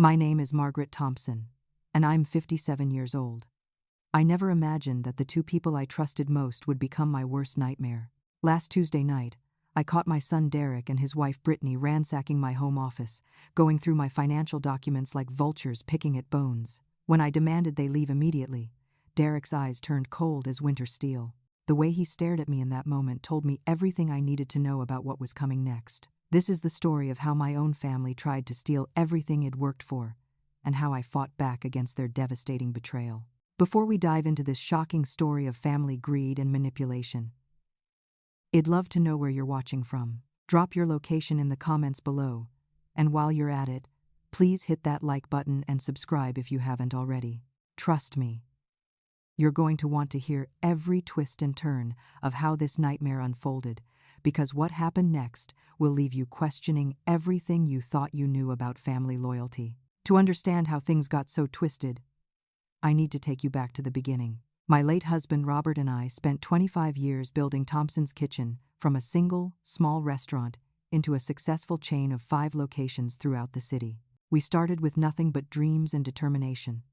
My name is Margaret Thompson, and I'm 57 years old. I never imagined that the two people I trusted most would become my worst nightmare. Last Tuesday night, I caught my son Derek and his wife Brittany ransacking my home office, going through my financial documents like vultures picking at bones. When I demanded they leave immediately, Derek's eyes turned cold as winter steel. The way he stared at me in that moment told me everything I needed to know about what was coming next. This is the story of how my own family tried to steal everything I'd worked for, and how I fought back against their devastating betrayal. Before we dive into this shocking story of family greed and manipulation, I'd love to know where you're watching from. Drop your location in the comments below, and while you're at it, please hit that like button and subscribe if you haven't already. Trust me, you're going to want to hear every twist and turn of how this nightmare unfolded, because what happened next will leave you questioning everything you thought you knew about family loyalty. To understand how things got so twisted, I need to take you back to the beginning. My late husband Robert and I spent 25 years building Thompson's Kitchen from a single, small restaurant into a successful chain of 5 locations throughout the city. We started with nothing but dreams and determination,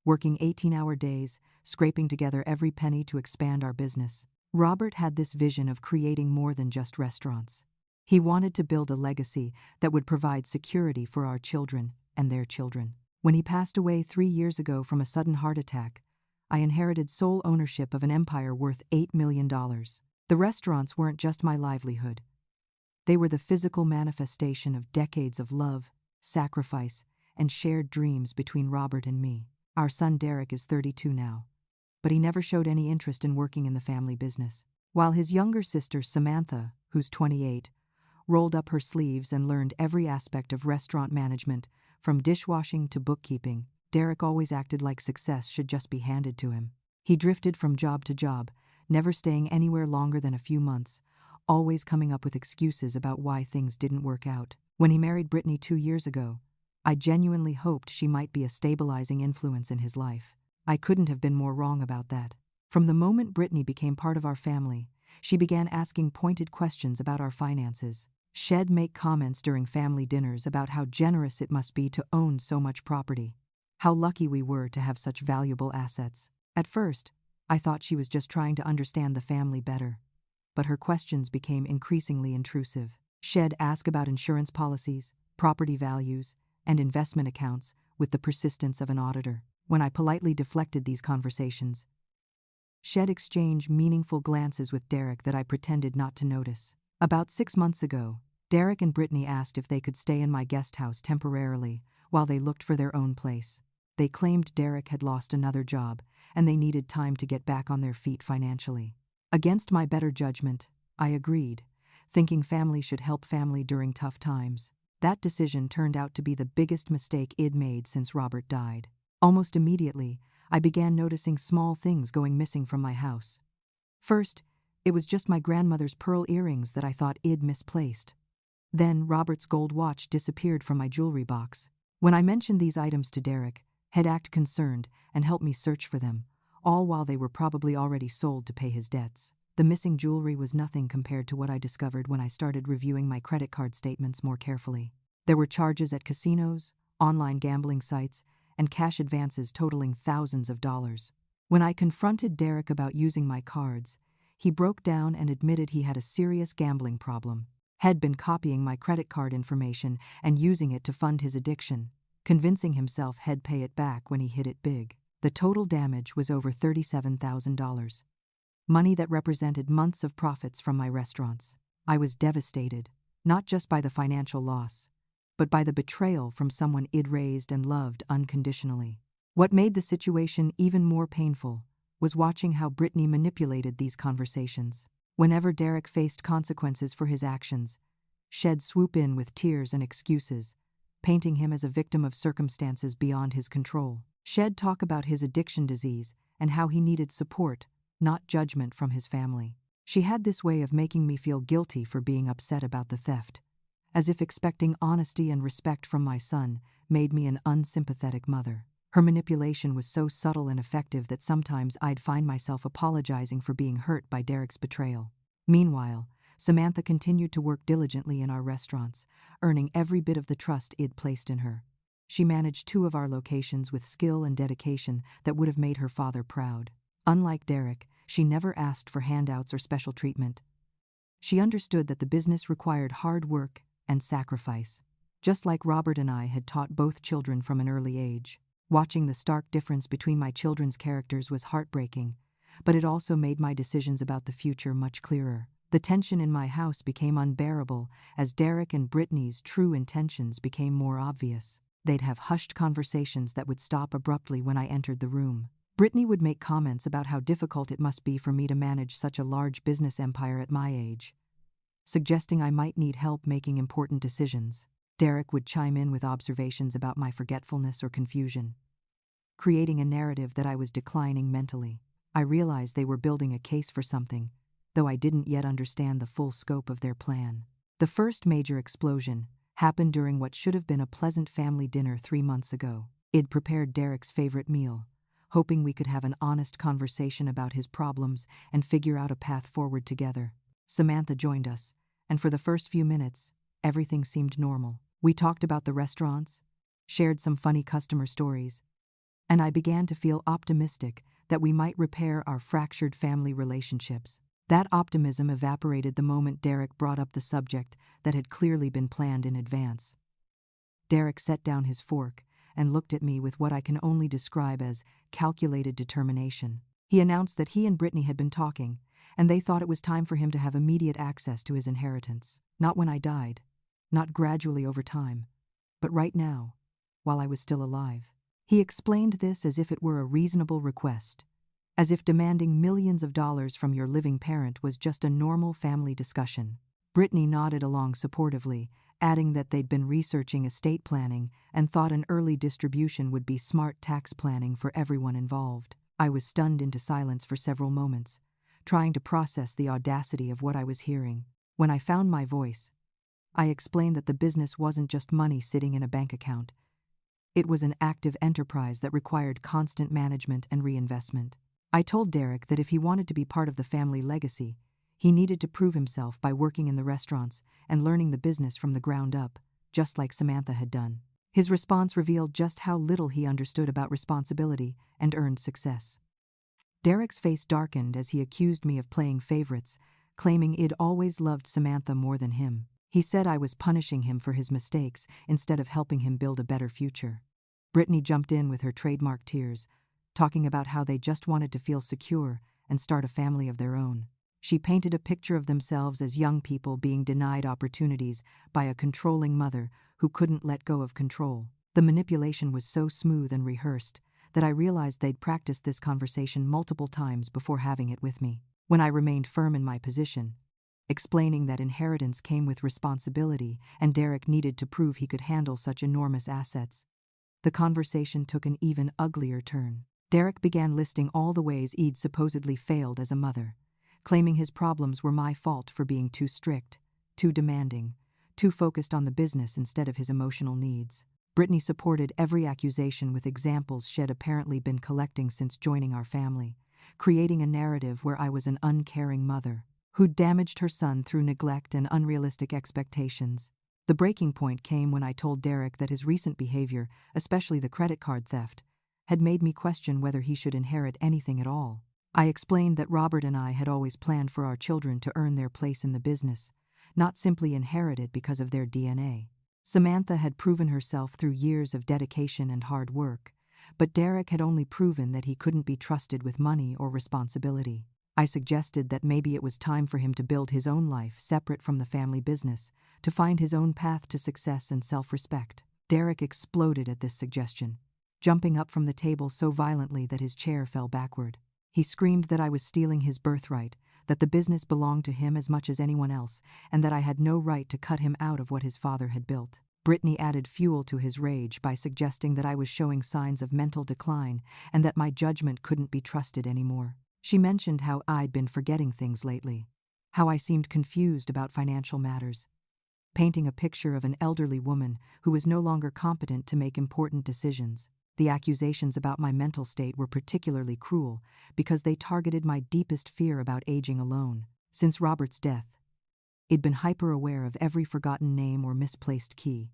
working 18-hour days, scraping together every penny to expand our business. Robert had this vision of creating more than just restaurants. He wanted to build a legacy that would provide security for our children and their children. When he passed away 3 years ago from a sudden heart attack, I inherited sole ownership of an empire worth $8 million. The restaurants weren't just my livelihood. They were the physical manifestation of decades of love, sacrifice, and shared dreams between Robert and me. Our son Derek is 32 now, but he never showed any interest in working in the family business. While his younger sister Samantha, who's 28, rolled up her sleeves and learned every aspect of restaurant management, from dishwashing to bookkeeping, Derek always acted like success should just be handed to him. He drifted from job to job, never staying anywhere longer than a few months, always coming up with excuses about why things didn't work out. When he married Brittany 2 years ago, I genuinely hoped she might be a stabilizing influence in his life. I couldn't have been more wrong about that. From the moment Brittany became part of our family, she began asking pointed questions about our finances. She'd make comments during family dinners about how generous it must be to own so much property, how lucky we were to have such valuable assets. At first, I thought she was just trying to understand the family better, but her questions became increasingly intrusive. She'd ask about insurance policies, property values, and investment accounts with the persistence of an auditor. When I politely deflected these conversations, she'd exchange meaningful glances with Derek that I pretended not to notice. About 6 months ago, Derek and Brittany asked if they could stay in my guest house temporarily while they looked for their own place. They claimed Derek had lost another job and they needed time to get back on their feet financially. Against my better judgment, I agreed, thinking family should help family during tough times. That decision turned out to be the biggest mistake I'd made since Robert died. Almost immediately, I began noticing small things going missing from my house. First, it was just my grandmother's pearl earrings that I thought I'd misplaced. Then Robert's gold watch disappeared from my jewelry box. When I mentioned these items to Derek, he'd act concerned and help me search for them, all while they were probably already sold to pay his debts. The missing jewelry was nothing compared to what I discovered when I started reviewing my credit card statements more carefully. There were charges at casinos, online gambling sites, and cash advances totaling thousands of dollars. When I confronted Derek about using my cards, he broke down and admitted he had a serious gambling problem. He'd been copying my credit card information and using it to fund his addiction, convincing himself he'd pay it back when he hit it big. The total damage was over $37,000. Money that represented months of profits from my restaurants. I was devastated, not just by the financial loss, but by the betrayal from someone I'd raised and loved unconditionally. What made the situation even more painful was watching how Brittany manipulated these conversations. Whenever Derek faced consequences for his actions, she'd swoop in with tears and excuses, painting him as a victim of circumstances beyond his control. She'd talk about his addiction disease and how he needed support, not judgment from his family. She had this way of making me feel guilty for being upset about the theft, as if expecting honesty and respect from my son made me an unsympathetic mother. Her manipulation was so subtle and effective that sometimes I'd find myself apologizing for being hurt by Derek's betrayal. Meanwhile, Samantha continued to work diligently in our restaurants, earning every bit of the trust I'd placed in her. She managed 2 of our locations with skill and dedication that would have made her father proud. Unlike Derek, she never asked for handouts or special treatment. She understood that the business required hard work and sacrifice, just like Robert and I had taught both children from an early age. Watching the stark difference between my children's characters was heartbreaking, but it also made my decisions about the future much clearer. The tension in my house became unbearable as Derek and Brittany's true intentions became more obvious. They'd have hushed conversations that would stop abruptly when I entered the room. Brittany would make comments about how difficult it must be for me to manage such a large business empire at my age, suggesting I might need help making important decisions. Derek would chime in with observations about my forgetfulness or confusion, creating a narrative that I was declining mentally. I realized they were building a case for something, though I didn't yet understand the full scope of their plan. The first major explosion happened during what should have been a pleasant family dinner 3 months ago. I'd prepared Derek's favorite meal, hoping we could have an honest conversation about his problems and figure out a path forward together. Samantha joined us, and for the first few minutes, everything seemed normal. We talked about the restaurants, shared some funny customer stories, and I began to feel optimistic that we might repair our fractured family relationships. That optimism evaporated the moment Derek brought up the subject that had clearly been planned in advance. Derek set down his fork and looked at me with what I can only describe as calculated determination. He announced that he and Brittany had been talking, and they thought it was time for him to have immediate access to his inheritance. Not when I died, not gradually over time, but right now, while I was still alive. He explained this as if it were a reasonable request, as if demanding millions of dollars from your living parent was just a normal family discussion. Brittany nodded along supportively, adding that they'd been researching estate planning and thought an early distribution would be smart tax planning for everyone involved. I was stunned into silence for several moments, trying to process the audacity of what I was hearing. When I found my voice, I explained that the business wasn't just money sitting in a bank account. It was an active enterprise that required constant management and reinvestment. I told Derek that if he wanted to be part of the family legacy, he needed to prove himself by working in the restaurants and learning the business from the ground up, just like Samantha had done. His response revealed just how little he understood about responsibility and earned success. Derek's face darkened as he accused me of playing favorites, claiming I'd always loved Samantha more than him. He said I was punishing him for his mistakes instead of helping him build a better future. Brittany jumped in with her trademark tears, talking about how they just wanted to feel secure and start a family of their own. She painted a picture of themselves as young people being denied opportunities by a controlling mother who couldn't let go of control. The manipulation was so smooth and rehearsed that I realized they'd practiced this conversation multiple times before having it with me. When I remained firm in my position, explaining that inheritance came with responsibility and Derek needed to prove he could handle such enormous assets, the conversation took an even uglier turn. Derek began listing all the ways I'd supposedly failed as a mother, claiming his problems were my fault for being too strict, too demanding, too focused on the business instead of his emotional needs. Brittany supported every accusation with examples she'd apparently been collecting since joining our family, creating a narrative where I was an uncaring mother who'd damaged her son through neglect and unrealistic expectations. The breaking point came when I told Derek that his recent behavior, especially the credit card theft, had made me question whether he should inherit anything at all. I explained that Robert and I had always planned for our children to earn their place in the business, not simply inherit it because of their DNA. Samantha had proven herself through years of dedication and hard work, but Derek had only proven that he couldn't be trusted with money or responsibility. I suggested that maybe it was time for him to build his own life separate from the family business, to find his own path to success and self-respect. Derek exploded at this suggestion, jumping up from the table so violently that his chair fell backward. He screamed that I was stealing his birthright, that the business belonged to him as much as anyone else, and that I had no right to cut him out of what his father had built. Brittany added fuel to his rage by suggesting that I was showing signs of mental decline and that my judgment couldn't be trusted anymore. She mentioned how I'd been forgetting things lately, how I seemed confused about financial matters, painting a picture of an elderly woman who was no longer competent to make important decisions. The accusations about my mental state were particularly cruel because they targeted my deepest fear about aging alone. Since Robert's death, I'd been hyper-aware of every forgotten name or misplaced key,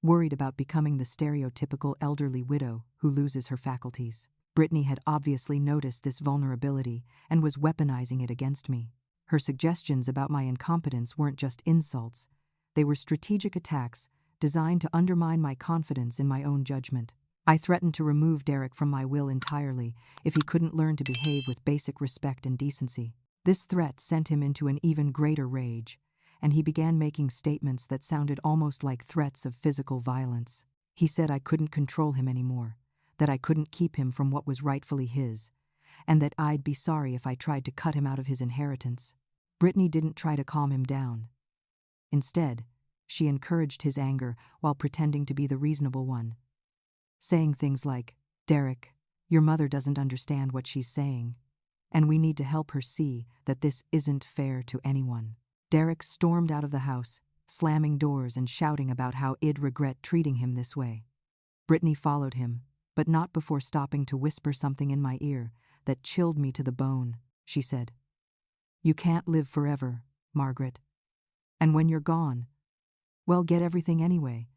worried about becoming the stereotypical elderly widow who loses her faculties. Brittany had obviously noticed this vulnerability and was weaponizing it against me. Her suggestions about my incompetence weren't just insults, they were strategic attacks designed to undermine my confidence in my own judgment. I threatened to remove Derek from my will entirely if he couldn't learn to behave with basic respect and decency. This threat sent him into an even greater rage, and he began making statements that sounded almost like threats of physical violence. He said I couldn't control him anymore, that I couldn't keep him from what was rightfully his, and that I'd be sorry if I tried to cut him out of his inheritance. Brittany didn't try to calm him down. Instead, she encouraged his anger while pretending to be the reasonable one, saying things like, "Derek, your mother doesn't understand what she's saying, and we need to help her see that this isn't fair to anyone." Derek stormed out of the house, slamming doors and shouting about how he'd regret treating him this way. Brittany followed him, but not before stopping to whisper something in my ear that chilled me to the bone. She said, "You can't live forever, Margaret. And when you're gone, well, get everything anyway.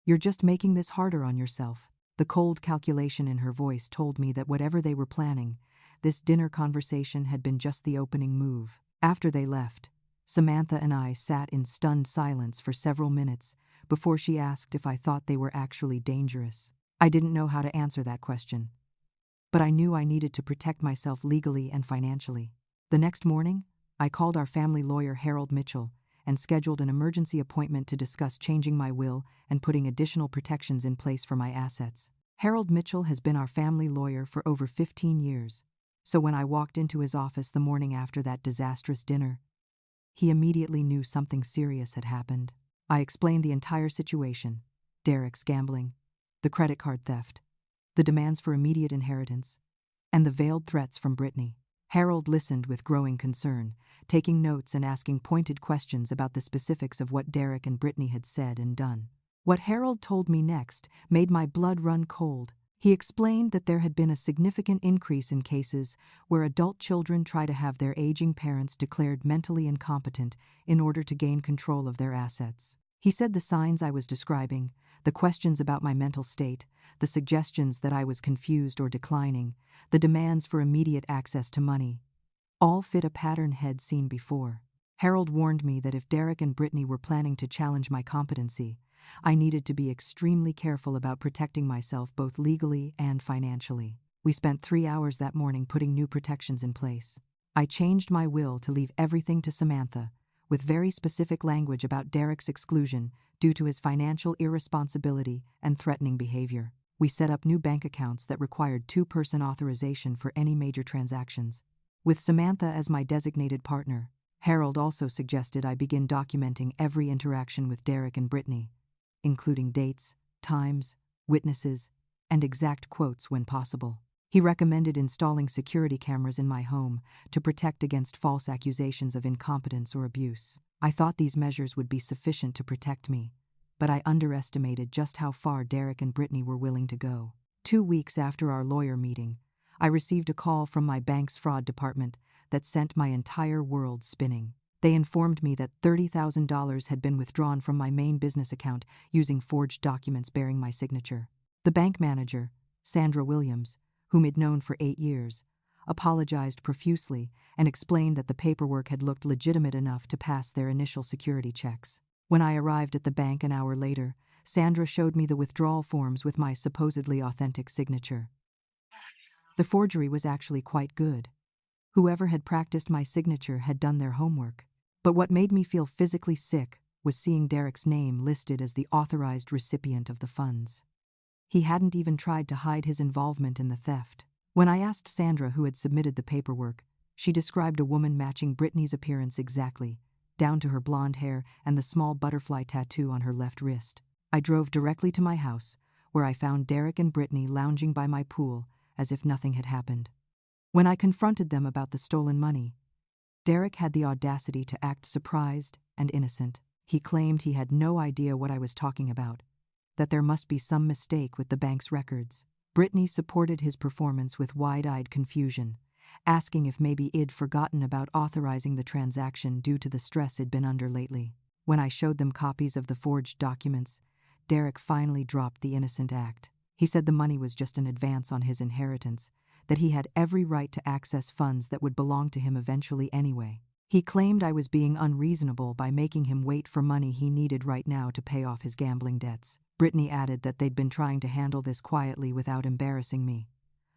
You're just making this harder on yourself." The cold calculation in her voice told me that whatever they were planning, this dinner conversation had been just the opening move. After they left, Samantha and I sat in stunned silence for several minutes before she asked if I thought they were actually dangerous. I didn't know how to answer that question, but I knew I needed to protect myself legally and financially. The next morning, I called our family lawyer Harold Mitchell and scheduled an emergency appointment to discuss changing my will and putting additional protections in place for my assets. Harold Mitchell has been our family lawyer for over 15 years, so when I walked into his office the morning after that disastrous dinner, he immediately knew something serious had happened. I explained the entire situation: Derek's gambling, the credit card theft, the demands for immediate inheritance, and the veiled threats from Brittany. Harold listened with growing concern, taking notes and asking pointed questions about the specifics of what Derek and Brittany had said and done. What Harold told me next made my blood run cold. He explained that there had been a significant increase in cases where adult children try to have their aging parents declared mentally incompetent in order to gain control of their assets. He said the signs I was describing, the questions about my mental state, the suggestions that I was confused or declining, the demands for immediate access to money, all fit a pattern he'd seen before. Harold warned me that if Derek and Brittany were planning to challenge my competency, I needed to be extremely careful about protecting myself both legally and financially. We spent 3 hours that morning putting new protections in place. I changed my will to leave everything to Samantha, with very specific language about Derek's exclusion due to his financial irresponsibility and threatening behavior. We set up new bank accounts that required two-person authorization for any major transactions. With Samantha as my designated partner, Harold also suggested I begin documenting every interaction with Derek and Brittany, including dates, times, witnesses, and exact quotes when possible. He recommended installing security cameras in my home to protect against false accusations of incompetence or abuse. I thought these measures would be sufficient to protect me, but I underestimated just how far Derek and Brittany were willing to go. 2 weeks after our lawyer meeting, I received a call from my bank's fraud department that sent my entire world spinning. They informed me that $30,000 had been withdrawn from my main business account using forged documents bearing my signature. The bank manager, Sandra Williams, whom I'd known for 8 years, apologized profusely and explained that the paperwork had looked legitimate enough to pass their initial security checks. When I arrived at the bank an hour later, Sandra showed me the withdrawal forms with my supposedly authentic signature. The forgery was actually quite good. Whoever had practiced my signature had done their homework. But what made me feel physically sick was seeing Derek's name listed as the authorized recipient of the funds. He hadn't even tried to hide his involvement in the theft. When I asked Sandra who had submitted the paperwork, she described a woman matching Brittany's appearance exactly, down to her blonde hair and the small butterfly tattoo on her left wrist. I drove directly to my house, where I found Derek and Brittany lounging by my pool as if nothing had happened. When I confronted them about the stolen money, Derek had the audacity to act surprised and innocent. He claimed he had no idea what I was talking about, that there must be some mistake with the bank's records. Brittany supported his performance with wide-eyed confusion, asking if maybe I'd forgotten about authorizing the transaction due to the stress I'd been under lately. When I showed them copies of the forged documents, Derek finally dropped the innocent act. He said the money was just an advance on his inheritance, that he had every right to access funds that would belong to him eventually anyway. He claimed I was being unreasonable by making him wait for money he needed right now to pay off his gambling debts. Brittany added that they'd been trying to handle this quietly without embarrassing me,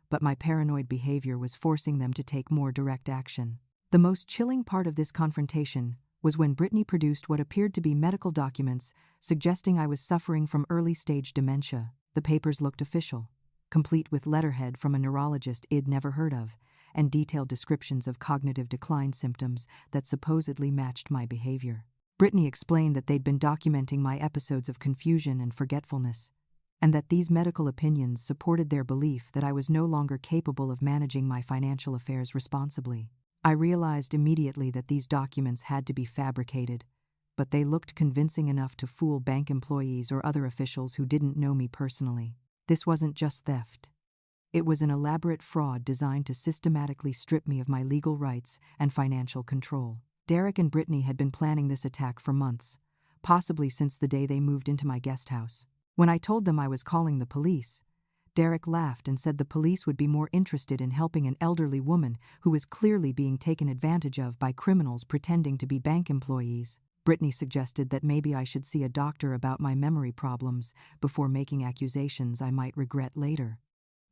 but my paranoid behavior was forcing them to take more direct action. The most chilling part of this confrontation was when Brittany produced what appeared to be medical documents suggesting I was suffering from early-stage dementia. The papers looked official, complete with letterhead from a neurologist I'd never heard of, and detailed descriptions of cognitive decline symptoms that supposedly matched my behavior. Brittany explained that they'd been documenting my episodes of confusion and forgetfulness, and that these medical opinions supported their belief that I was no longer capable of managing my financial affairs responsibly. I realized immediately that these documents had to be fabricated, but they looked convincing enough to fool bank employees or other officials who didn't know me personally. This wasn't just theft. It was an elaborate fraud designed to systematically strip me of my legal rights and financial control. Derek and Brittany had been planning this attack for months, possibly since the day they moved into my guest house. When I told them I was calling the police, Derek laughed and said the police would be more interested in helping an elderly woman who was clearly being taken advantage of by criminals pretending to be bank employees. Brittany suggested that maybe I should see a doctor about my memory problems before making accusations I might regret later.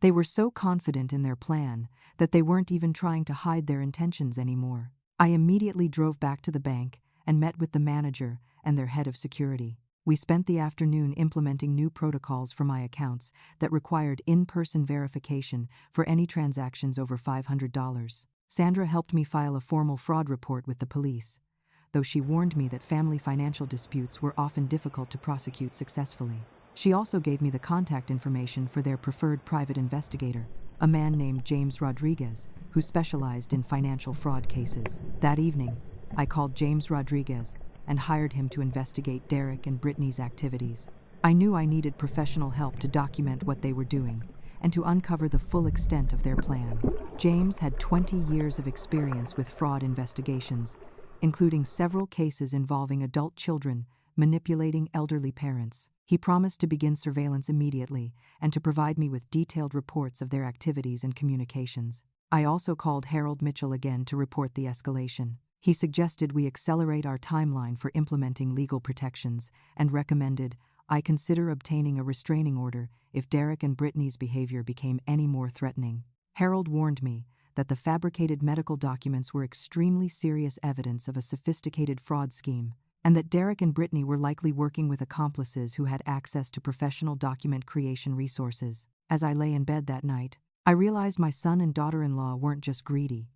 They were so confident in their plan that they weren't even trying to hide their intentions anymore. I immediately drove back to the bank and met with the manager and their head of security. We spent the afternoon implementing new protocols for my accounts that required in-person verification for any transactions over $500. Sandra helped me file a formal fraud report with the police, though she warned me that family financial disputes were often difficult to prosecute successfully. She also gave me the contact information for their preferred private investigator, a man named James Rodriguez, who specialized in financial fraud cases. That evening, I called James Rodriguez and hired him to investigate Derek and Brittany's activities. I knew I needed professional help to document what they were doing and to uncover the full extent of their plan. James had 20 years of experience with fraud investigations, including several cases involving adult children manipulating elderly parents. He promised to begin surveillance immediately and to provide me with detailed reports of their activities and communications. I also called Harold Mitchell again to report the escalation. He suggested we accelerate our timeline for implementing legal protections and recommended I consider obtaining a restraining order if Derek and Brittany's behavior became any more threatening. Harold warned me that the fabricated medical documents were extremely serious evidence of a sophisticated fraud scheme, and that Derek and Brittany were likely working with accomplices who had access to professional document creation resources. As I lay in bed that night, I realized my son and daughter-in-law weren't just greedy.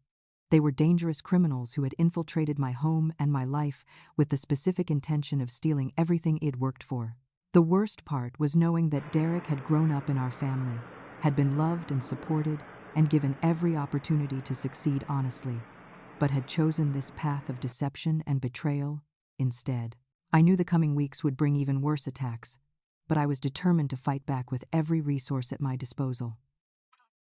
They were dangerous criminals who had infiltrated my home and my life with the specific intention of stealing everything I'd worked for. The worst part was knowing that Derek had grown up in our family, had been loved and supported, and given every opportunity to succeed honestly, but had chosen this path of deception and betrayal instead. I knew the coming weeks would bring even worse attacks, but I was determined to fight back with every resource at my disposal.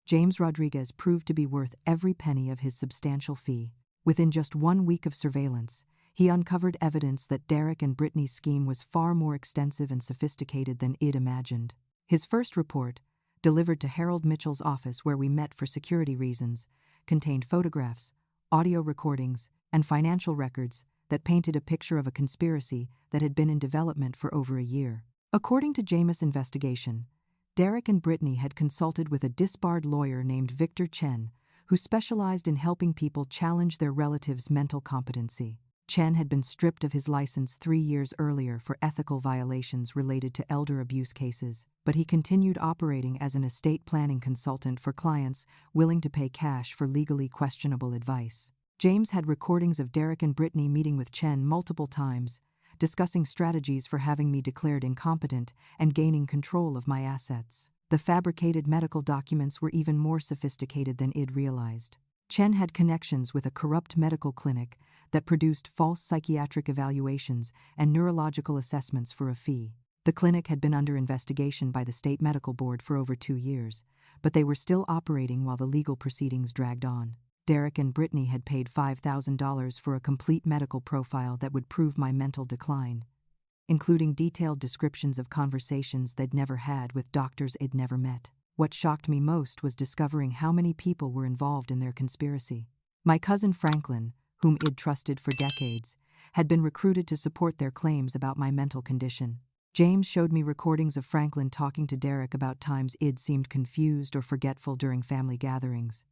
James Rodriguez proved to be worth every penny of his substantial fee. Within just 1 week of surveillance, he uncovered evidence that Derek and Brittany's scheme was far more extensive and sophisticated than I'd imagined. His first report, delivered to Harold Mitchell's office where we met for security reasons, contained photographs, audio recordings, and financial records that painted a picture of a conspiracy that had been in development for over a year. According to Jameis' investigation, Derek and Brittany had consulted with a disbarred lawyer named Victor Chen, who specialized in helping people challenge their relatives' mental competency. Chen had been stripped of his license 3 years earlier for ethical violations related to elder abuse cases, but he continued operating as an estate planning consultant for clients willing to pay cash for legally questionable advice. James had recordings of Derek and Brittany meeting with Chen multiple times, discussing strategies for having me declared incompetent and gaining control of my assets. The fabricated medical documents were even more sophisticated than I'd realized. Chen had connections with a corrupt medical clinic that produced false psychiatric evaluations and neurological assessments for a fee. The clinic had been under investigation by the state medical board for over 2 years, but they were still operating while the legal proceedings dragged on. Derek and Brittany had paid $5,000 for a complete medical profile that would prove my mental decline. including detailed descriptions of conversations they'd never had with doctors they'd never met. What shocked me most was discovering how many people were involved in their conspiracy. My cousin Franklin, whom I'd trusted for decades, had been recruited to support their claims about my mental condition. James showed me recordings of Franklin talking to Derek about times I'd seemed confused or forgetful during family gatherings.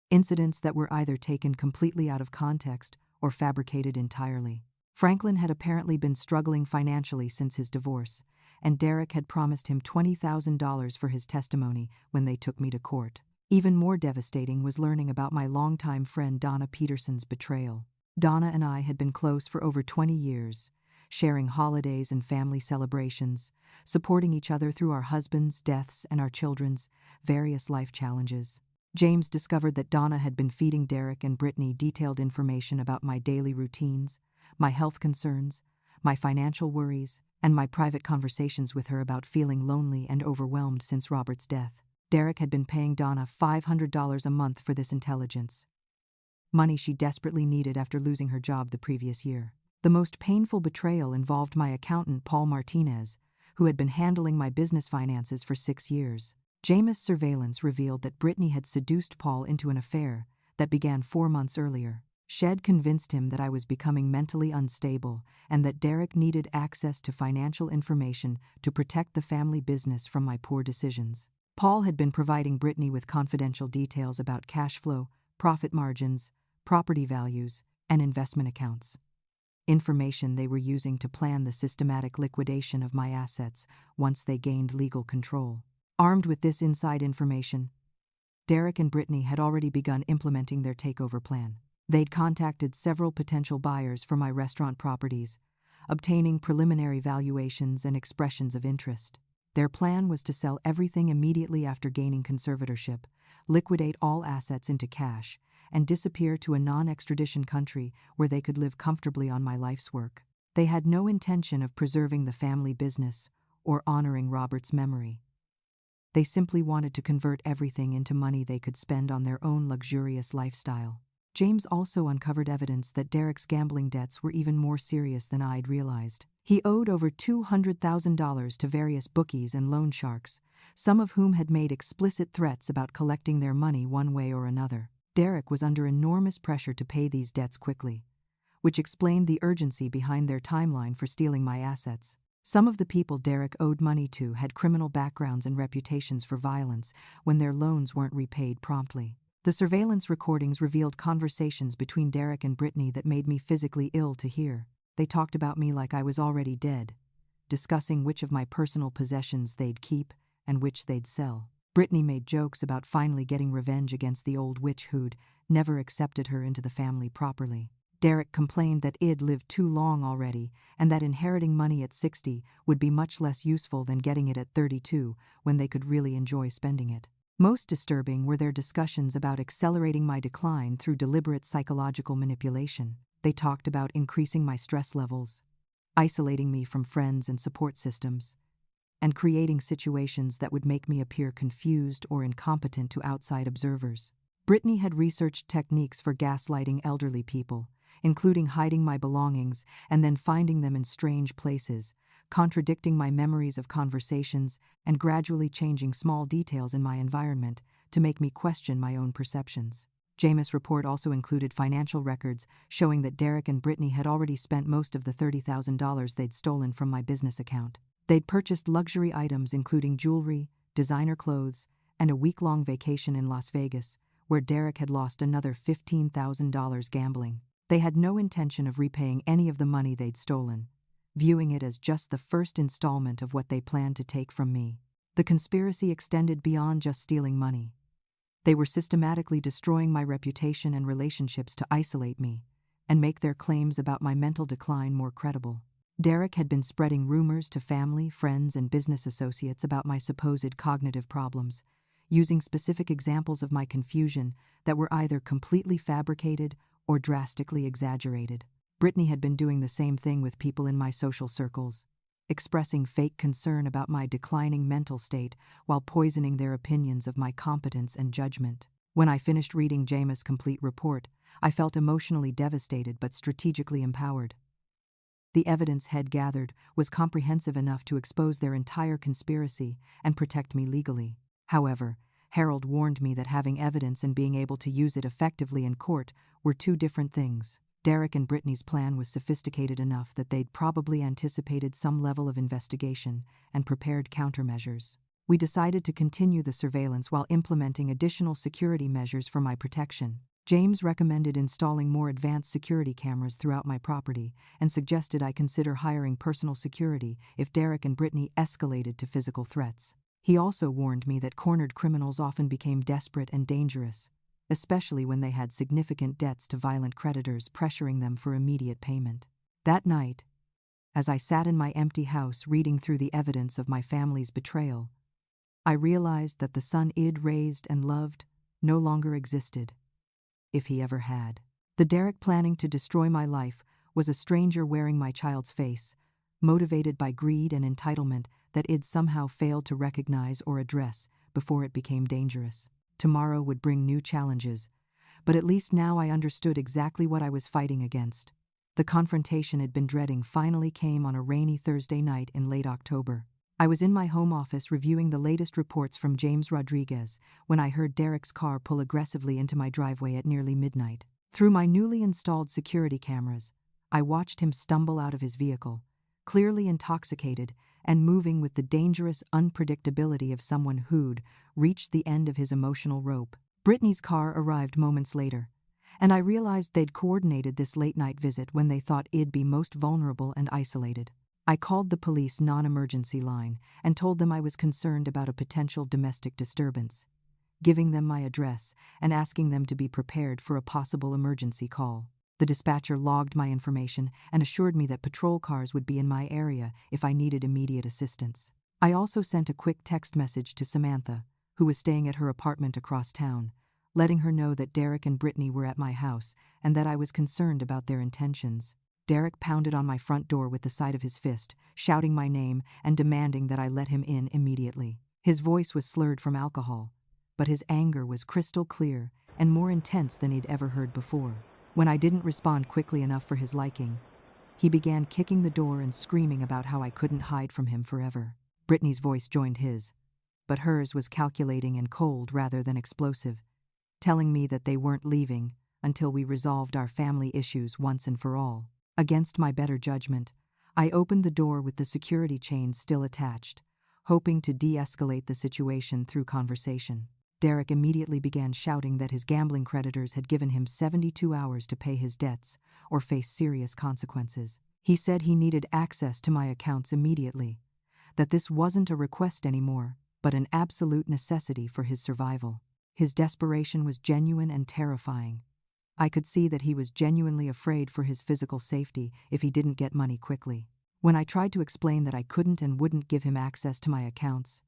Incidents that were either taken completely out of context or fabricated entirely. Franklin had apparently been struggling financially since his divorce, and Derek had promised him $20,000 for his testimony when they took me to court. Even more devastating was learning about my longtime friend Donna Peterson's betrayal. Donna and I had been close for over 20 years, sharing holidays and family celebrations, supporting each other through our husbands' deaths and our children's various life challenges. James discovered that Donna had been feeding Derek and Brittany detailed information about my daily routines, my health concerns, my financial worries, and my private conversations with her about feeling lonely and overwhelmed since Robert's death. Derek had been paying Donna $500 a month for this intelligence, money she desperately needed after losing her job the previous year. The most painful betrayal involved my accountant Paul Martinez, who had been handling my business finances for 6 years. James' surveillance revealed that Brittany had seduced Paul into an affair that began 4 months earlier. Shed convinced him that I was becoming mentally unstable and that Derek needed access to financial information to protect the family business from my poor decisions. Paul had been providing Brittany with confidential details about cash flow, profit margins, property values, and investment accounts. Information they were using to plan the systematic liquidation of my assets once they gained legal control. Armed with this inside information, Derek and Brittany had already begun implementing their takeover plan. They'd contacted several potential buyers for my restaurant properties, obtaining preliminary valuations and expressions of interest. Their plan was to sell everything immediately after gaining conservatorship, liquidate all assets into cash, and disappear to a non-extradition country where they could live comfortably on my life's work. They had no intention of preserving the family business or honoring Robert's memory. They simply wanted to convert everything into money they could spend on their own luxurious lifestyle. James also uncovered evidence that Derek's gambling debts were even more serious than I'd realized. He owed over $200,000 to various bookies and loan sharks, some of whom had made explicit threats about collecting their money one way or another. Derek was under enormous pressure to pay these debts quickly, which explained the urgency behind their timeline for stealing my assets. Some of the people Derek owed money to had criminal backgrounds and reputations for violence when their loans weren't repaid promptly. The surveillance recordings revealed conversations between Derek and Brittany that made me physically ill to hear. They talked about me like I was already dead, discussing which of my personal possessions they'd keep and which they'd sell. Brittany made jokes about finally getting revenge against the old witch who'd never accepted her into the family properly. Derek complained that I'd lived too long already and that inheriting money at 60 would be much less useful than getting it at 32 when they could really enjoy spending it. Most disturbing were their discussions about accelerating my decline through deliberate psychological manipulation. They talked about increasing my stress levels, isolating me from friends and support systems, and creating situations that would make me appear confused or incompetent to outside observers. Brittany had researched techniques for gaslighting elderly people, including hiding my belongings and then finding them in strange places, contradicting my memories of conversations, and gradually changing small details in my environment to make me question my own perceptions. James' report also included financial records showing that Derek and Brittany had already spent most of the $30,000 they'd stolen from my business account. They'd purchased luxury items including jewelry, designer clothes, and a week-long vacation in Las Vegas, where Derek had lost another $15,000 gambling. They had no intention of repaying any of the money they'd stolen, viewing it as just the first installment of what they planned to take from me. The conspiracy extended beyond just stealing money. They were systematically destroying my reputation and relationships to isolate me and make their claims about my mental decline more credible. Derek had been spreading rumors to family, friends, and business associates about my supposed cognitive problems, using specific examples of my confusion that were either completely fabricated or drastically exaggerated. Brittany had been doing the same thing with people in my social circles, expressing fake concern about my declining mental state while poisoning their opinions of my competence and judgment. When I finished reading James' complete report, I felt emotionally devastated but strategically empowered. The evidence Head gathered was comprehensive enough to expose their entire conspiracy and protect me legally. However, Harold warned me that having evidence and being able to use it effectively in court were two different things. Derek and Brittany's plan was sophisticated enough that they'd probably anticipated some level of investigation and prepared countermeasures. We decided to continue the surveillance while implementing additional security measures for my protection. James recommended installing more advanced security cameras throughout my property and suggested I consider hiring personal security if Derek and Brittany escalated to physical threats. He also warned me that cornered criminals often became desperate and dangerous, especially when they had significant debts to violent creditors pressuring them for immediate payment. That night, as I sat in my empty house reading through the evidence of my family's betrayal, I realized that the son I'd raised and loved no longer existed, if he ever had. The Derek planning to destroy my life was a stranger wearing my child's face, motivated by greed and entitlement that I'd somehow failed to recognize or address before it became dangerous. Tomorrow would bring new challenges, but at least now I understood exactly what I was fighting against. The confrontation I'd been dreading finally came on a rainy Thursday night in late October. I was in my home office reviewing the latest reports from James Rodriguez when I heard Derek's car pull aggressively into my driveway at nearly midnight. Through my newly installed security cameras, I watched him stumble out of his vehicle, clearly intoxicated and moving with the dangerous unpredictability of someone who'd reached the end of his emotional rope. Brittany's car arrived moments later, and I realized they'd coordinated this late-night visit when they thought I'd be most vulnerable and isolated. I called the police non-emergency line and told them I was concerned about a potential domestic disturbance, giving them my address and asking them to be prepared for a possible emergency call. The dispatcher logged my information and assured me that patrol cars would be in my area if I needed immediate assistance. I also sent a quick text message to Samantha, who was staying at her apartment across town, letting her know that Derek and Brittany were at my house and that I was concerned about their intentions. Derek pounded on my front door with the side of his fist, shouting my name and demanding that I let him in immediately. His voice was slurred from alcohol, but his anger was crystal clear and more intense than he'd ever heard before. When I didn't respond quickly enough for his liking, he began kicking the door and screaming about how I couldn't hide from him forever. Brittany's voice joined his, but hers was calculating and cold rather than explosive, telling me that they weren't leaving until we resolved our family issues once and for all. Against my better judgment, I opened the door with the security chain still attached, hoping to de-escalate the situation through conversation. Derek immediately began shouting that his gambling creditors had given him 72 hours to pay his debts or face serious consequences. He said he needed access to my accounts immediately, that this wasn't a request anymore, but an absolute necessity for his survival. His desperation was genuine and terrifying. I could see that he was genuinely afraid for his physical safety if he didn't get money quickly. When I tried to explain that I couldn't and wouldn't give him access to my accounts,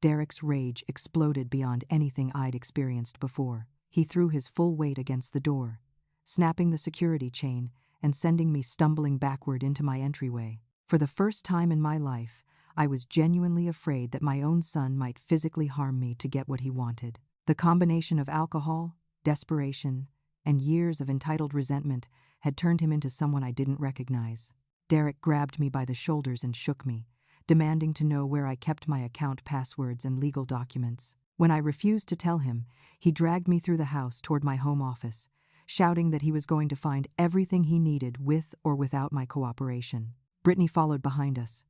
Derek's rage exploded beyond anything I'd experienced before. He threw his full weight against the door, snapping the security chain and sending me stumbling backward into my entryway. For the first time in my life, I was genuinely afraid that my own son might physically harm me to get what he wanted. The combination of alcohol, desperation, and years of entitled resentment had turned him into someone I didn't recognize. Derek grabbed me by the shoulders and shook me, demanding to know where I kept my account passwords and legal documents. When I refused to tell him, he dragged me through the house toward my home office, shouting that he was going to find everything he needed with or without my cooperation. Brittany followed behind us,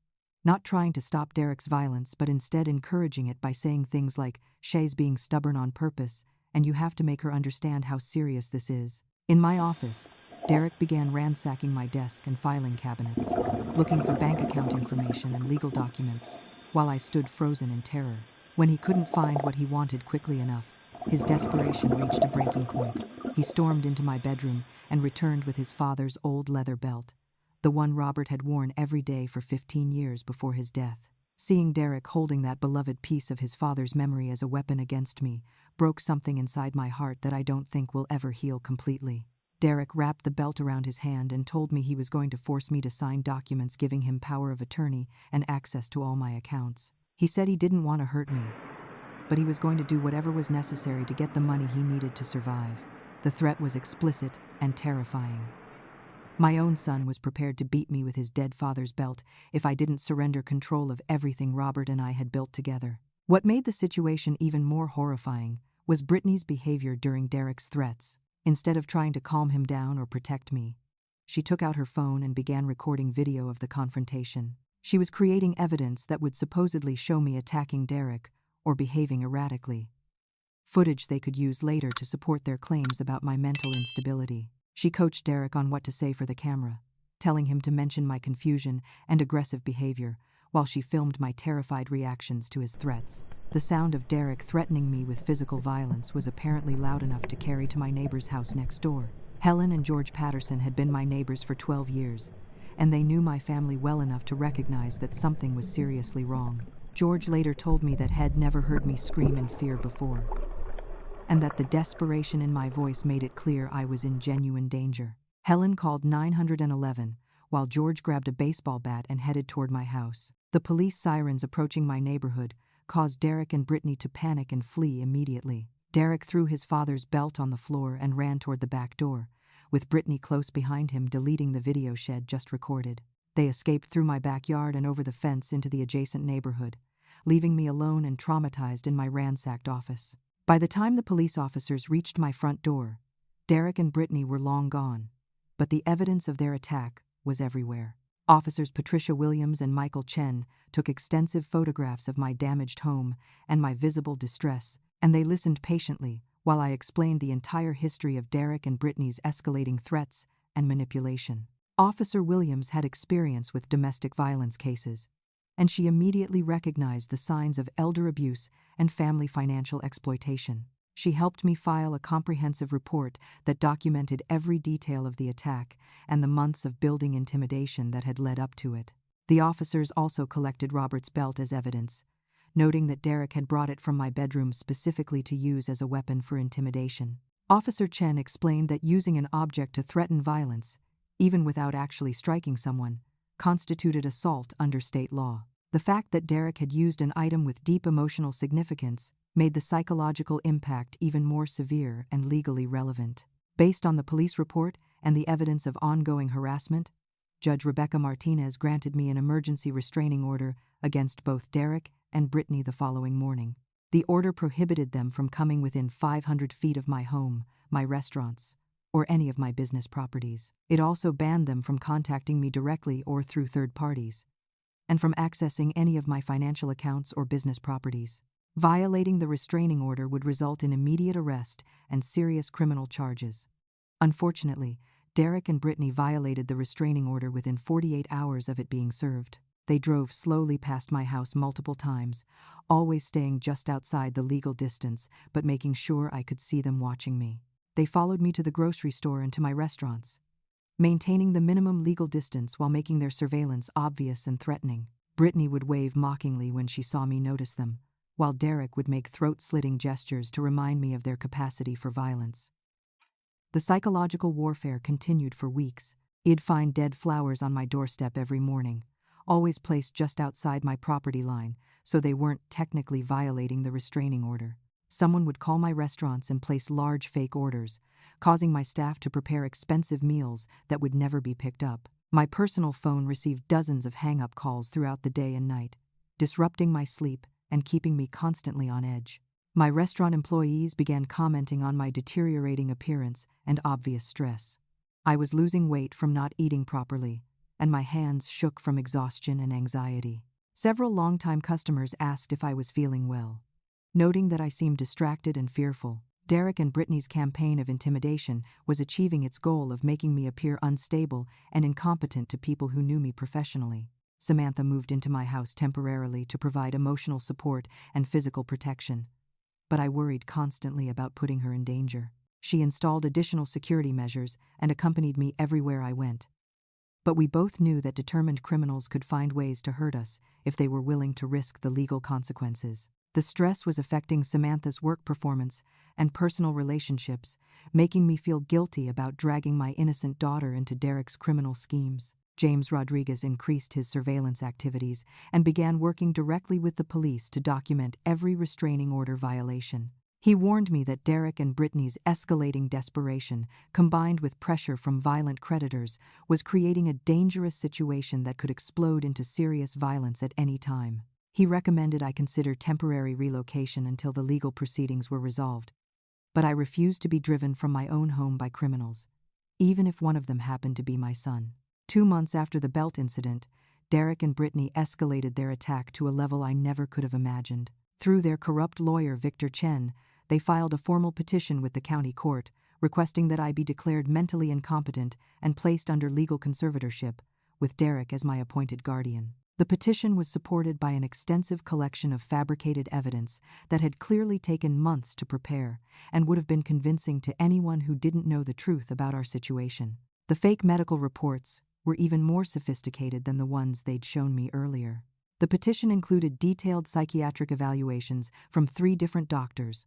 not trying to stop Derek's violence but instead encouraging it by saying things like, "Shay's being stubborn on purpose, and you have to make her understand how serious this is." In my office, Derek began ransacking my desk and filing cabinets, looking for bank account information and legal documents, while I stood frozen in terror. When he couldn't find what he wanted quickly enough, his desperation reached a breaking point. He stormed into my bedroom and returned with his father's old leather belt, the one Robert had worn every day for 15 years before his death. Seeing Derek holding that beloved piece of his father's memory as a weapon against me broke something inside my heart that I don't think will ever heal completely. Derek wrapped the belt around his hand and told me he was going to force me to sign documents giving him power of attorney and access to all my accounts. He said he didn't want to hurt me, but he was going to do whatever was necessary to get the money he needed to survive. The threat was explicit and terrifying. My own son was prepared to beat me with his dead father's belt if I didn't surrender control of everything Robert and I had built together. What made the situation even more horrifying was Brittany's behavior during Derek's threats. Instead of trying to calm him down or protect me, she took out her phone and began recording video of the confrontation. She was creating evidence that would supposedly show me attacking Derek or behaving erratically. Footage they could use later to support their claims about my mental instability. She coached Derek on what to say for the camera, telling him to mention my confusion and aggressive behavior, while she filmed my terrified reactions to his threats. The sound of Derek threatening me with physical violence was apparently loud enough to carry to my neighbor's house next door. Helen and George Patterson had been my neighbors for 12 years, and they knew my family well enough to recognize that something was seriously wrong. George later told me that he'd never heard me scream in fear before, and that the desperation in my voice made it clear I was in genuine danger. Helen called 911, while George grabbed a baseball bat and headed toward my house. The police sirens approaching my neighborhood caused Derek and Brittany to panic and flee immediately. Derek threw his father's belt on the floor and ran toward the back door, with Brittany close behind him deleting the video shed just recorded. They escaped through my backyard and over the fence into the adjacent neighborhood, leaving me alone and traumatized in my ransacked office. By the time the police officers reached my front door, Derek and Brittany were long gone, but the evidence of their attack was everywhere. Officers Patricia Williams and Michael Chen took extensive photographs of my damaged home and my visible distress, and they listened patiently while I explained the entire history of Derek and Brittany's escalating threats and manipulation. Officer Williams had experience with domestic violence cases, and she immediately recognized the signs of elder abuse and family financial exploitation. She helped me file a comprehensive report that documented every detail of the attack and the months of building intimidation that had led up to it. The officers also collected Robert's belt as evidence, noting that Derek had brought it from my bedroom specifically to use as a weapon for intimidation. Officer Chen explained that using an object to threaten violence, even without actually striking someone, constituted assault under state law. The fact that Derek had used an item with deep emotional significance made the psychological impact even more severe and legally relevant. Based on the police report and the evidence of ongoing harassment, Judge Rebecca Martinez granted me an emergency restraining order against both Derek and Brittany the following morning. The order prohibited them from coming within 500 feet of my home, my restaurants, or any of my business properties. It also banned them from contacting me directly or through third parties, and from accessing any of my financial accounts or business properties. Violating the restraining order would result in immediate arrest and serious criminal charges. Unfortunately, Derek and Brittany violated the restraining order within 48 hours of it being served. They drove slowly past my house multiple times, always staying just outside the legal distance, but making sure I could see them watching me. They followed me to the grocery store and to my restaurants, maintaining the minimum legal distance while making their surveillance obvious and threatening. Brittany would wave mockingly when she saw me notice them, while Derek would make throat-slitting gestures to remind me of their capacity for violence. The psychological warfare continued for weeks. I'd find dead flowers on my doorstep every morning, always placed just outside my property line, so they weren't technically violating the restraining order. Someone would call my restaurants and place large fake orders, causing my staff to prepare expensive meals that would never be picked up. My personal phone received dozens of hang-up calls throughout the day and night, disrupting my sleep and keeping me constantly on edge. My restaurant employees began commenting on my deteriorating appearance and obvious stress. I was losing weight from not eating properly, and my hands shook from exhaustion and anxiety. Several longtime customers asked if I was feeling well. Noting that I seemed distracted and fearful, Derek and Brittany's campaign of intimidation was achieving its goal of making me appear unstable and incompetent to people who knew me professionally. Samantha moved into my house temporarily to provide emotional support and physical protection, but I worried constantly about putting her in danger. She installed additional security measures and accompanied me everywhere I went. But we both knew that determined criminals could find ways to hurt us if they were willing to risk the legal consequences. The stress was affecting Samantha's work performance and personal relationships, making me feel guilty about dragging my innocent daughter into Derek's criminal schemes. James Rodriguez increased his surveillance activities and began working directly with the police to document every restraining order violation. He warned me that Derek and Brittany's escalating desperation, combined with pressure from violent creditors, was creating a dangerous situation that could explode into serious violence at any time. He recommended I consider temporary relocation until the legal proceedings were resolved. But I refused to be driven from my own home by criminals, even if one of them happened to be my son. 2 months after the belt incident, Derek and Brittany escalated their attack to a level I never could have imagined. Through their corrupt lawyer, Victor Chen, they filed a formal petition with the county court, requesting that I be declared mentally incompetent and placed under legal conservatorship, with Derek as my appointed guardian. The petition was supported by an extensive collection of fabricated evidence that had clearly taken months to prepare and would have been convincing to anyone who didn't know the truth about our situation. The fake medical reports were even more sophisticated than the ones they'd shown me earlier. The petition included detailed psychiatric evaluations from 3 different doctors,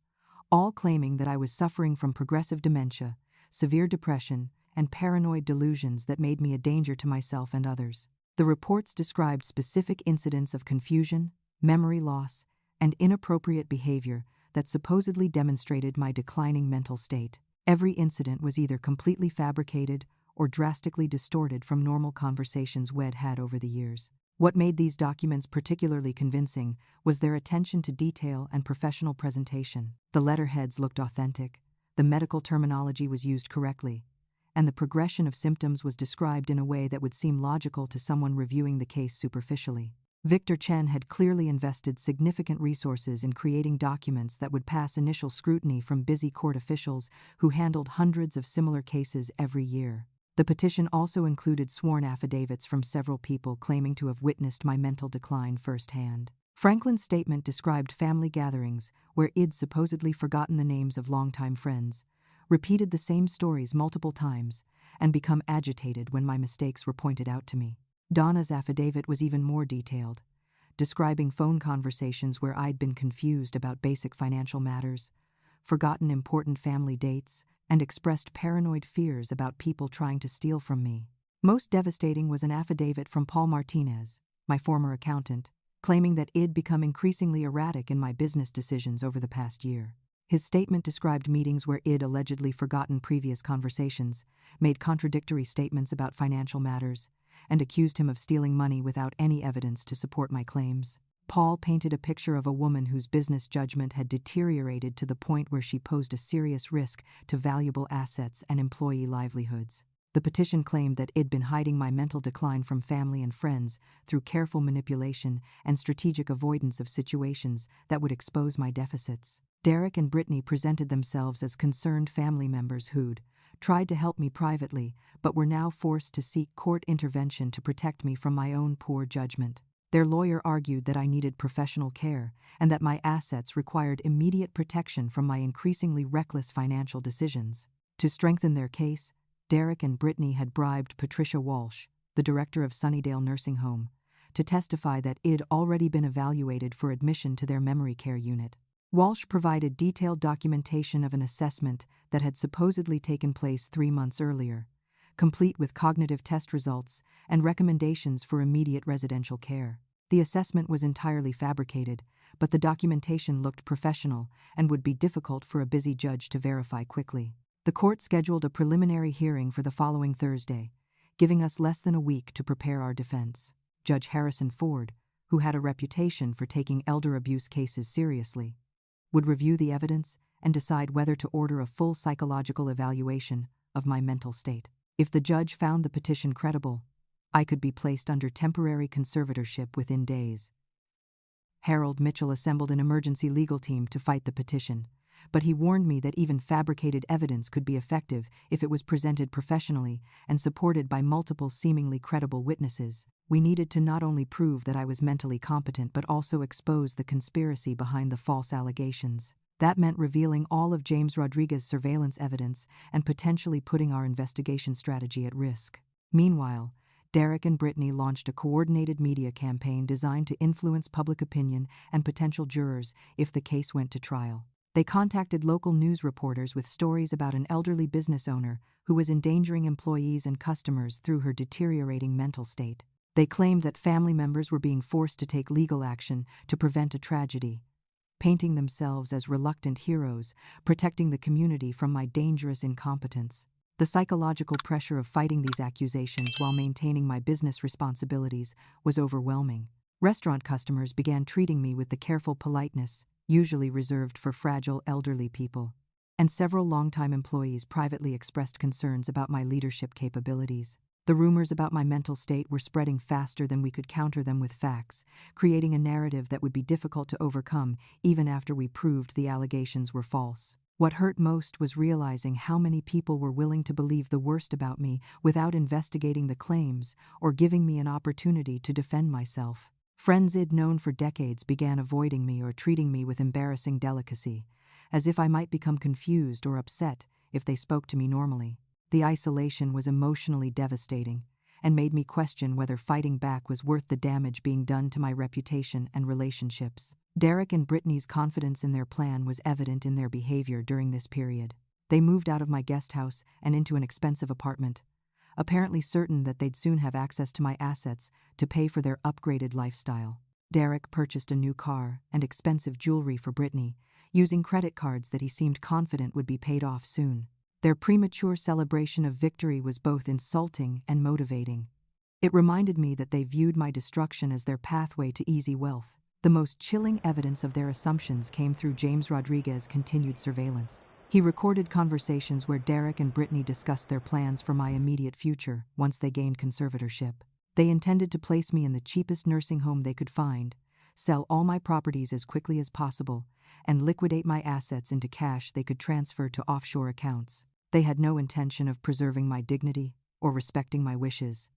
all claiming that I was suffering from progressive dementia, severe depression, and paranoid delusions that made me a danger to myself and others. The reports described specific incidents of confusion, memory loss, and inappropriate behavior that supposedly demonstrated my declining mental state. Every incident was either completely fabricated or drastically distorted from normal conversations we'd had over the years. What made these documents particularly convincing was their attention to detail and professional presentation. The letterheads looked authentic, the medical terminology was used correctly, and the progression of symptoms was described in a way that would seem logical to someone reviewing the case superficially. Victor Chen had clearly invested significant resources in creating documents that would pass initial scrutiny from busy court officials who handled hundreds of similar cases every year. The petition also included sworn affidavits from several people claiming to have witnessed my mental decline firsthand. Franklin's statement described family gatherings where I'd supposedly forgotten the names of longtime friends, repeated the same stories multiple times, and become agitated when my mistakes were pointed out to me. Donna's affidavit was even more detailed, describing phone conversations where I'd been confused about basic financial matters, forgotten important family dates, and expressed paranoid fears about people trying to steal from me. Most devastating was an affidavit from Paul Martinez, my former accountant, claiming that I'd become increasingly erratic in my business decisions over the past year. His statement described meetings where I'd allegedly forgotten previous conversations, made contradictory statements about financial matters, and accused him of stealing money without any evidence to support my claims. Paul painted a picture of a woman whose business judgment had deteriorated to the point where she posed a serious risk to valuable assets and employee livelihoods. The petition claimed that I'd been hiding my mental decline from family and friends through careful manipulation and strategic avoidance of situations that would expose my deficits. Derek and Brittany presented themselves as concerned family members who'd tried to help me privately, but were now forced to seek court intervention to protect me from my own poor judgment. Their lawyer argued that I needed professional care and that my assets required immediate protection from my increasingly reckless financial decisions. To strengthen their case, Derek and Brittany had bribed Patricia Walsh, the director of Sunnydale Nursing Home, to testify that I'd already been evaluated for admission to their memory care unit. Walsh provided detailed documentation of an assessment that had supposedly taken place 3 months earlier, complete with cognitive test results and recommendations for immediate residential care. The assessment was entirely fabricated, but the documentation looked professional and would be difficult for a busy judge to verify quickly. The court scheduled a preliminary hearing for the following Thursday, giving us less than a week to prepare our defense. Judge Harrison Ford, who had a reputation for taking elder abuse cases seriously, would review the evidence and decide whether to order a full psychological evaluation of my mental state. If the judge found the petition credible, I could be placed under temporary conservatorship within days. Harold Mitchell assembled an emergency legal team to fight the petition, but he warned me that even fabricated evidence could be effective if it was presented professionally and supported by multiple seemingly credible witnesses. We needed to not only prove that I was mentally competent but also expose the conspiracy behind the false allegations. That meant revealing all of James Rodriguez's surveillance evidence and potentially putting our investigation strategy at risk. Meanwhile, Derek and Brittany launched a coordinated media campaign designed to influence public opinion and potential jurors if the case went to trial. They contacted local news reporters with stories about an elderly business owner who was endangering employees and customers through her deteriorating mental state. They claimed that family members were being forced to take legal action to prevent a tragedy, painting themselves as reluctant heroes, protecting the community from my dangerous incompetence. The psychological pressure of fighting these accusations while maintaining my business responsibilities was overwhelming. Restaurant customers began treating me with the careful politeness usually reserved for fragile elderly people, and several longtime employees privately expressed concerns about my leadership capabilities. The rumors about my mental state were spreading faster than we could counter them with facts, creating a narrative that would be difficult to overcome even after we proved the allegations were false. What hurt most was realizing how many people were willing to believe the worst about me without investigating the claims or giving me an opportunity to defend myself. Friends I'd known for decades began avoiding me or treating me with embarrassing delicacy, as if I might become confused or upset if they spoke to me normally. The isolation was emotionally devastating and made me question whether fighting back was worth the damage being done to my reputation and relationships. Derek and Brittany's confidence in their plan was evident in their behavior during this period. They moved out of my guest house and into an expensive apartment, apparently certain that they'd soon have access to my assets to pay for their upgraded lifestyle. Derek purchased a new car and expensive jewelry for Brittany, using credit cards that he seemed confident would be paid off soon. Their premature celebration of victory was both insulting and motivating. It reminded me that they viewed my destruction as their pathway to easy wealth. The most chilling evidence of their assumptions came through James Rodriguez's continued surveillance. He recorded conversations where Derek and Brittany discussed their plans for my immediate future once they gained conservatorship. They intended to place me in the cheapest nursing home they could find, sell all my properties as quickly as possible, and liquidate my assets into cash they could transfer to offshore accounts. They had no intention of preserving my dignity or respecting my wishes.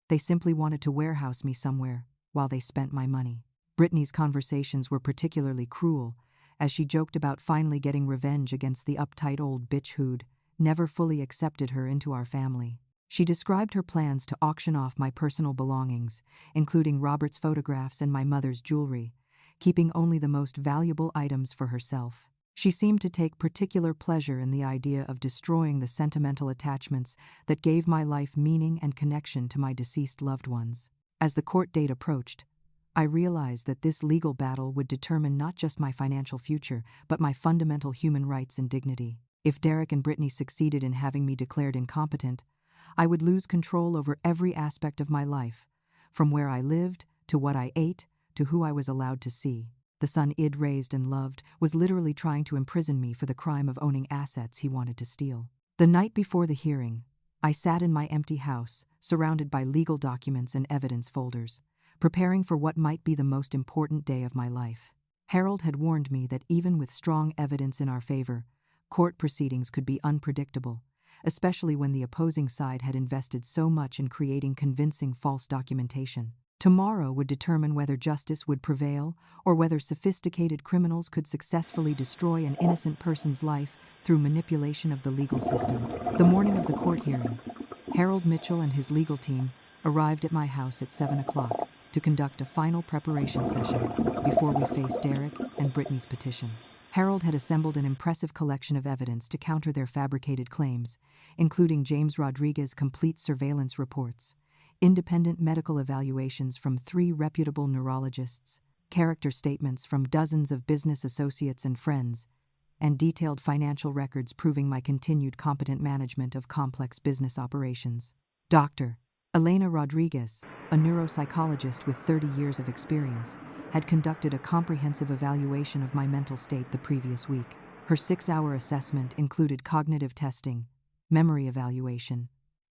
They simply wanted to warehouse me somewhere while they spent my money. Brittany's conversations were particularly cruel, as she joked about finally getting revenge against the uptight old bitch who'd never fully accepted her into our family. She described her plans to auction off my personal belongings, including Robert's photographs and my mother's jewelry, keeping only the most valuable items for herself. She seemed to take particular pleasure in the idea of destroying the sentimental attachments that gave my life meaning and connection to my deceased loved ones. As the court date approached, I realized that this legal battle would determine not just my financial future, but my fundamental human rights and dignity. If Derek and Brittany succeeded in having me declared incompetent, I would lose control over every aspect of my life, from where I lived, to what I ate, to who I was allowed to see. The son I'd raised and loved was literally trying to imprison me for the crime of owning assets he wanted to steal. The night before the hearing, I sat in my empty house, surrounded by legal documents and evidence folders, preparing for what might be the most important day of my life. Harold had warned me that even with strong evidence in our favor, court proceedings could be unpredictable, especially when the opposing side had invested so much in creating convincing false documentation. Tomorrow would determine whether justice would prevail or whether sophisticated criminals could successfully destroy an innocent person's life through manipulation of the legal system. The morning of the court hearing, Harold Mitchell and his legal team arrived at my house at 7 o'clock to conduct a final preparation session before we faced Derek and Brittany's petition. Harold had assembled an impressive collection of evidence to counter their fabricated claims, including James Rodriguez's complete surveillance reports, independent medical evaluations from 3 reputable neurologists, character statements from dozens of business associates and friends, and detailed financial records proving my continued competent management of complex business operations. Dr. Elena Rodriguez, a neuropsychologist with 30 years of experience, had conducted a comprehensive evaluation of my mental state the previous week. Her 6-hour assessment included cognitive testing, memory evaluation,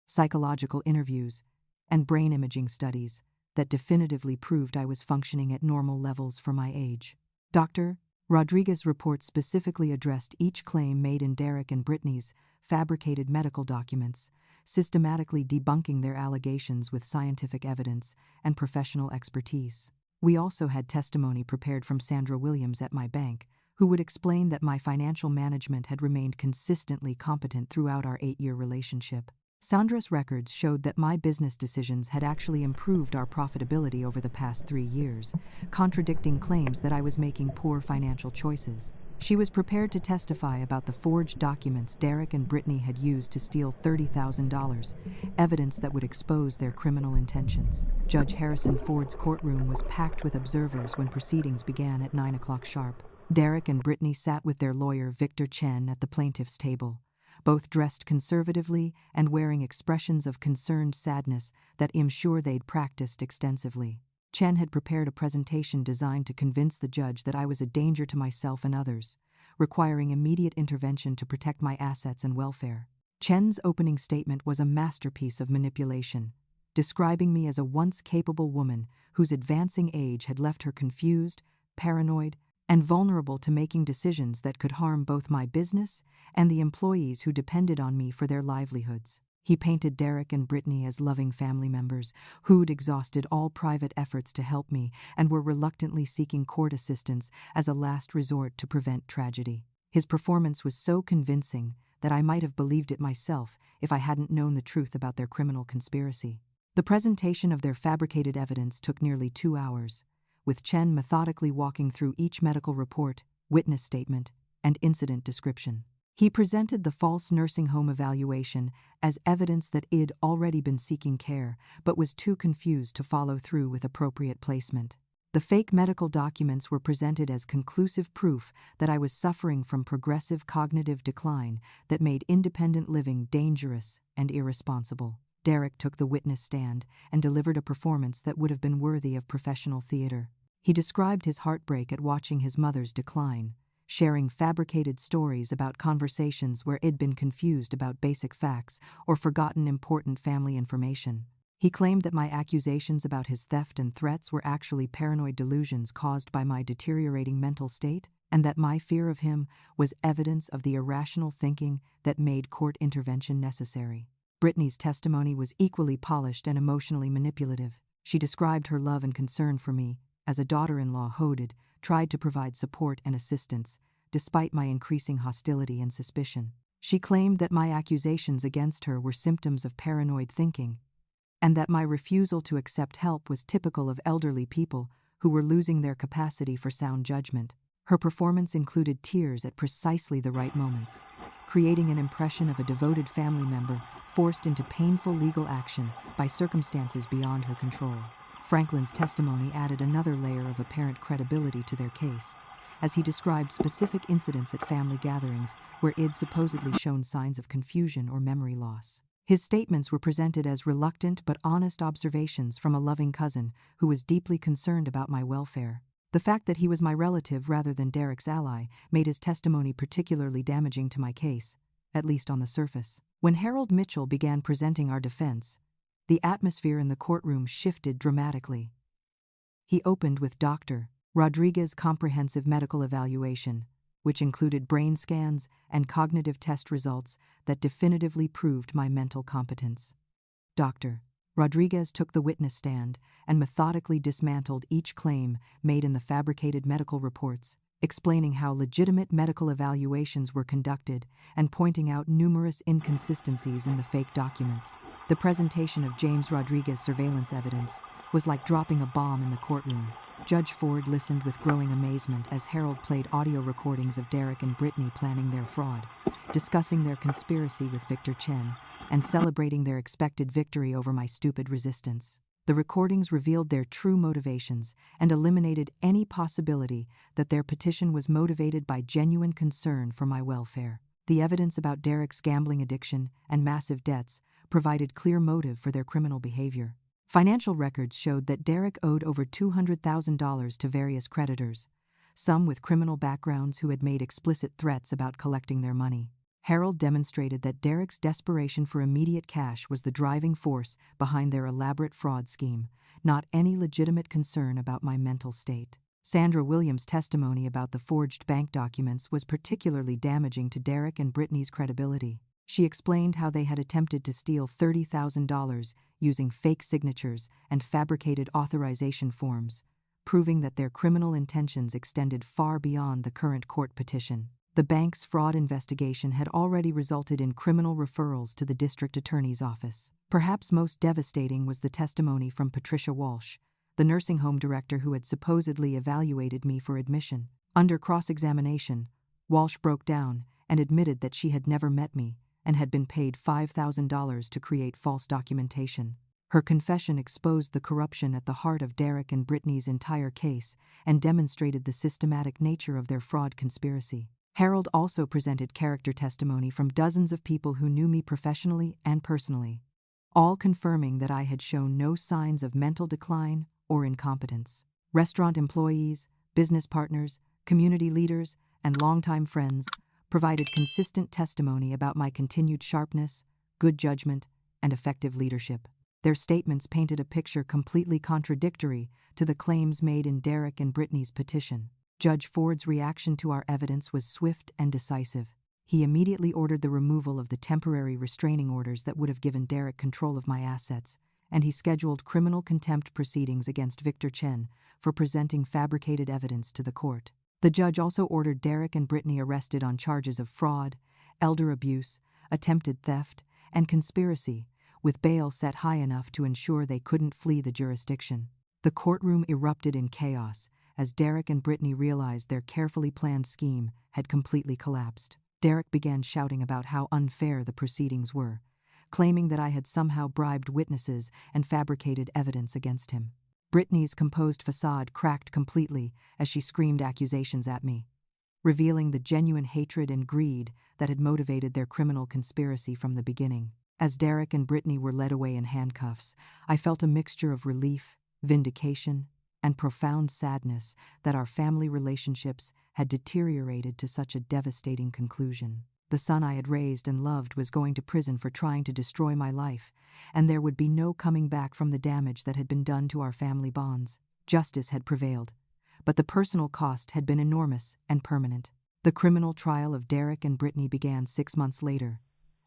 psychological interviews, and brain imaging studies that definitively proved I was functioning at normal levels for my age. Dr. Rodriguez's report specifically addressed each claim made in Derek and Brittany's fabricated medical documents, systematically debunking their allegations with scientific evidence and professional expertise. We also had testimony prepared from Sandra Williams at my bank, who would explain that my financial management had remained consistently competent throughout our 8-year relationship. Sandra's records showed that my business decisions had actually improved our profitability over the past 3 years, contradicting claims that I was making poor financial choices. She was prepared to testify about the forged documents Derek and Brittany had used to steal $30,000, evidence that would expose their criminal intentions. Judge Harrison Ford's courtroom was packed with observers when proceedings began at 9 o'clock sharp. Derek and Brittany sat with their lawyer, Victor Chen, at the plaintiff's table, both dressed conservatively and wearing expressions of concerned sadness that I'm sure they'd practiced extensively. Chen had prepared a presentation designed to convince the judge that I was a danger to myself and others, requiring immediate intervention to protect my assets and welfare. Chen's opening statement was a masterpiece of manipulation, describing me as a once capable woman whose advancing age had left her confused, paranoid, and vulnerable to making decisions that could harm both my business and the employees who depended on me for their livelihoods. He painted Derek and Brittany as loving family members who'd exhausted all private efforts to help me and were reluctantly seeking court assistance as a last resort to prevent tragedy. His performance was so convincing that I might have believed it myself if I hadn't known the truth about their criminal conspiracy. The presentation of their fabricated evidence took nearly 2 hours, with Chen methodically walking through each medical report, witness statement, and incident description. He presented the false nursing home evaluation as evidence that I'd already been seeking care but was too confused to follow through with appropriate placement. The fake medical documents were presented as conclusive proof that I was suffering from progressive cognitive decline that made independent living dangerous and irresponsible. Derek took the witness stand and delivered a performance that would have been worthy of professional theater. He described his heartbreak at watching his mother's decline, sharing fabricated stories about conversations where I'd been confused about basic facts or forgotten important family information. He claimed that my accusations about his theft and threats were actually paranoid delusions caused by my deteriorating mental state, and that my fear of him was evidence of the irrational thinking that made court intervention necessary. Brittany's testimony was equally polished and emotionally manipulative. She described her love and concern for me as a daughter-in-law who'd tried to provide support and assistance, despite my increasing hostility and suspicion. She claimed that my accusations against her were symptoms of paranoid thinking, and that my refusal to accept help was typical of elderly people who were losing their capacity for sound judgment. Her performance included tears at precisely the right moments, creating an impression of a devoted family member forced into painful legal action by circumstances beyond her control. Franklin's testimony added another layer of apparent credibility to their case, as he described specific incidents at family gatherings where I'd supposedly shown signs of confusion or memory loss. His statements were presented as reluctant but honest observations from a loving cousin who was deeply concerned about my welfare. The fact that he was my relative rather than Derek's ally made his testimony particularly damaging to my case, at least on the surface. When Harold Mitchell began presenting our defense, the atmosphere in the courtroom shifted dramatically. He opened with Dr. Rodriguez's comprehensive medical evaluation, which included brain scans and cognitive test results that definitively proved my mental competence. Dr. Rodriguez took the witness stand and methodically dismantled each claim made in the fabricated medical reports, explaining how legitimate medical evaluations were conducted and pointing out numerous inconsistencies in the fake documents. The presentation of James Rodriguez's surveillance evidence was like dropping a bomb in the courtroom. Judge Ford listened with growing amazement as Harold played audio recordings of Derek and Brittany planning their fraud, discussing their conspiracy with Victor Chen, and celebrating their expected victory over my stupid resistance. The recordings revealed their true motivations and eliminated any possibility that their petition was motivated by genuine concern for my welfare. The evidence about Derek's gambling addiction and massive debts provided clear motive for their criminal behavior. Financial records showed that Derek owed over $200,000 to various creditors, some with criminal backgrounds who had made explicit threats about collecting their money. Harold demonstrated that Derek's desperation for immediate cash was the driving force behind their elaborate fraud scheme, not any legitimate concern about my mental state. Sandra Williams' testimony about the forged bank documents was particularly damaging to Derek and Brittany's credibility. She explained how they had attempted to steal $30,000 using fake signatures and fabricated authorization forms, proving that their criminal intentions extended far beyond the current court petition. The bank's fraud investigation had already resulted in criminal referrals to the district attorney's office. Perhaps most devastating was the testimony from Patricia Walsh, the nursing home director who had supposedly evaluated me for admission. Under cross-examination, Walsh broke down and admitted that she had never met me and had been paid $5,000 to create false documentation. Her confession exposed the corruption at the heart of Derek and Brittany's entire case and demonstrated the systematic nature of their fraud conspiracy. Harold also presented character testimony from dozens of people who knew me professionally and personally, all confirming that I had shown no signs of mental decline or incompetence. Restaurant employees, business partners, community leaders, and longtime friends provided consistent testimony about my continued sharpness, good judgment, and effective leadership. Their statements painted a picture completely contradictory to the claims made in Derek and Brittany's petition. Judge Ford's reaction to our evidence was swift and decisive. He immediately ordered the removal of the temporary restraining orders that would have given Derek control of my assets, and he scheduled criminal contempt proceedings against Victor Chen for presenting fabricated evidence to the court. The judge also ordered Derek and Brittany arrested on charges of fraud, elder abuse, attempted theft, and conspiracy, with bail set high enough to ensure they couldn't flee the jurisdiction. The courtroom erupted in chaos as Derek and Brittany realized their carefully planned scheme had completely collapsed. Derek began shouting about how unfair the proceedings were, claiming that I had somehow bribed witnesses and fabricated evidence against him. Brittany's composed facade cracked completely as she screamed accusations at me, revealing the genuine hatred and greed that had motivated their criminal conspiracy from the beginning. As Derek and Brittany were led away in handcuffs, I felt a mixture of relief, vindication, and profound sadness that our family relationships had deteriorated to such a devastating conclusion. The son I had raised and loved was going to prison for trying to destroy my life, and there would be no coming back from the damage that had been done to our family bonds. Justice had prevailed, but the personal cost had been enormous and permanent. The criminal trial of Derek and Brittany began 6 months later,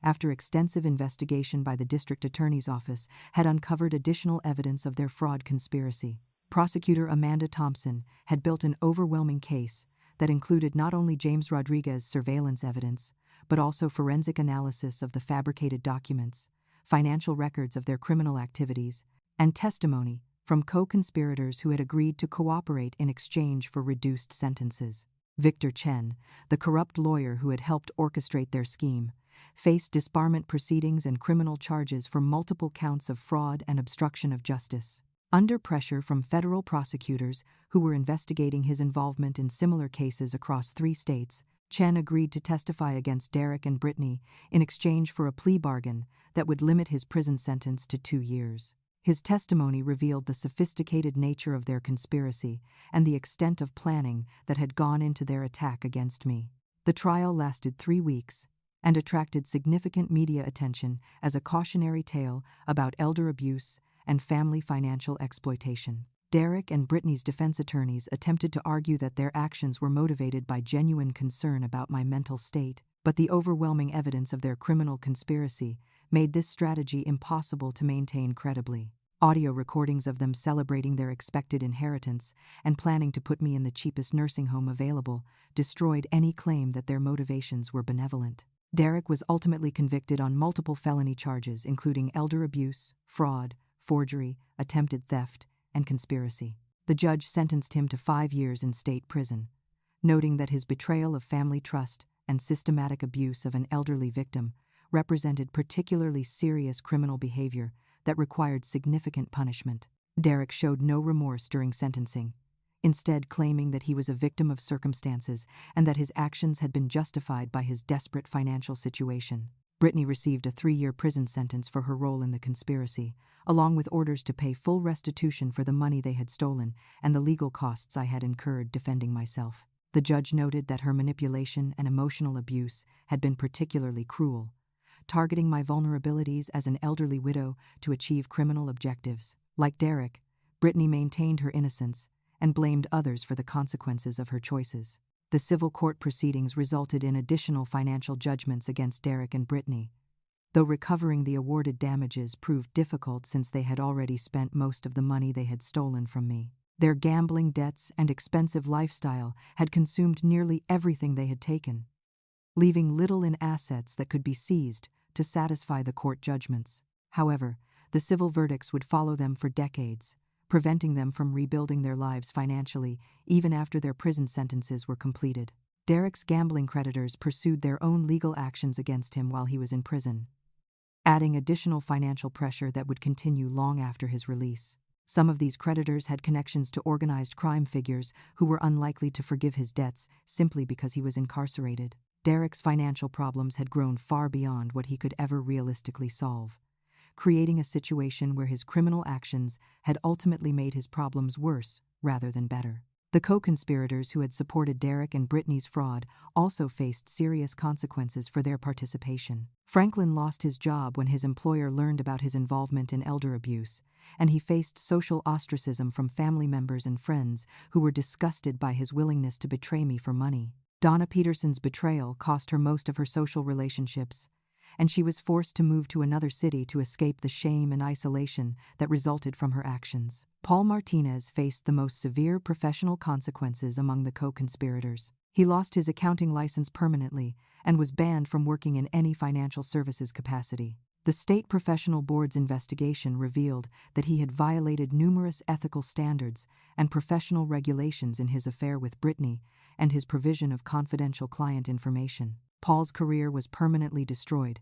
after extensive investigation by the district attorney's office had uncovered additional evidence of their fraud conspiracy. Prosecutor Amanda Thompson had built an overwhelming case that included not only James Rodriguez's surveillance evidence, but also forensic analysis of the fabricated documents, financial records of their criminal activities, and testimony from co-conspirators who had agreed to cooperate in exchange for reduced sentences. Victor Chen, the corrupt lawyer who had helped orchestrate their scheme, faced disbarment proceedings and criminal charges for multiple counts of fraud and obstruction of justice. Under pressure from federal prosecutors who were investigating his involvement in similar cases across 3 states, Chen agreed to testify against Derek and Brittany in exchange for a plea bargain that would limit his prison sentence to 2 years. His testimony revealed the sophisticated nature of their conspiracy and the extent of planning that had gone into their attack against me. The trial lasted 3 weeks and attracted significant media attention as a cautionary tale about elder abuse and family financial exploitation. Derek and Brittany's defense attorneys attempted to argue that their actions were motivated by genuine concern about my mental state, but the overwhelming evidence of their criminal conspiracy made this strategy impossible to maintain credibly. Audio recordings of them celebrating their expected inheritance and planning to put me in the cheapest nursing home available destroyed any claim that their motivations were benevolent. Derek was ultimately convicted on multiple felony charges, including elder abuse, fraud, forgery, attempted theft, and conspiracy. The judge sentenced him to 5 years in state prison, noting that his betrayal of family trust and systematic abuse of an elderly victim represented particularly serious criminal behavior that required significant punishment. Derek showed no remorse during sentencing, instead claiming that he was a victim of circumstances and that his actions had been justified by his desperate financial situation. Brittany received a 3-year prison sentence for her role in the conspiracy, along with orders to pay full restitution for the money they had stolen and the legal costs I had incurred defending myself. The judge noted that her manipulation and emotional abuse had been particularly cruel, targeting my vulnerabilities as an elderly widow to achieve criminal objectives. Like Derek, Brittany maintained her innocence and blamed others for the consequences of her choices. The civil court proceedings resulted in additional financial judgments against Derek and Brittany, though recovering the awarded damages proved difficult since they had already spent most of the money they had stolen from me. Their gambling debts and expensive lifestyle had consumed nearly everything they had taken, leaving little in assets that could be seized to satisfy the court judgments. However, the civil verdicts would follow them for decades, preventing them from rebuilding their lives financially even after their prison sentences were completed. Derek's gambling creditors pursued their own legal actions against him while he was in prison, adding additional financial pressure that would continue long after his release. Some of these creditors had connections to organized crime figures who were unlikely to forgive his debts simply because he was incarcerated. Derek's financial problems had grown far beyond what he could ever realistically solve, creating a situation where his criminal actions had ultimately made his problems worse rather than better. The co-conspirators who had supported Derek and Brittany's fraud also faced serious consequences for their participation. Franklin lost his job when his employer learned about his involvement in elder abuse, and he faced social ostracism from family members and friends who were disgusted by his willingness to betray me for money. Donna Peterson's betrayal cost her most of her social relationships, and she was forced to move to another city to escape the shame and isolation that resulted from her actions. Paul Martinez faced the most severe professional consequences among the co-conspirators. He lost his accounting license permanently and was banned from working in any financial services capacity. The state professional board's investigation revealed that he had violated numerous ethical standards and professional regulations in his affair with Brittany and his provision of confidential client information. Paul's career was permanently destroyed,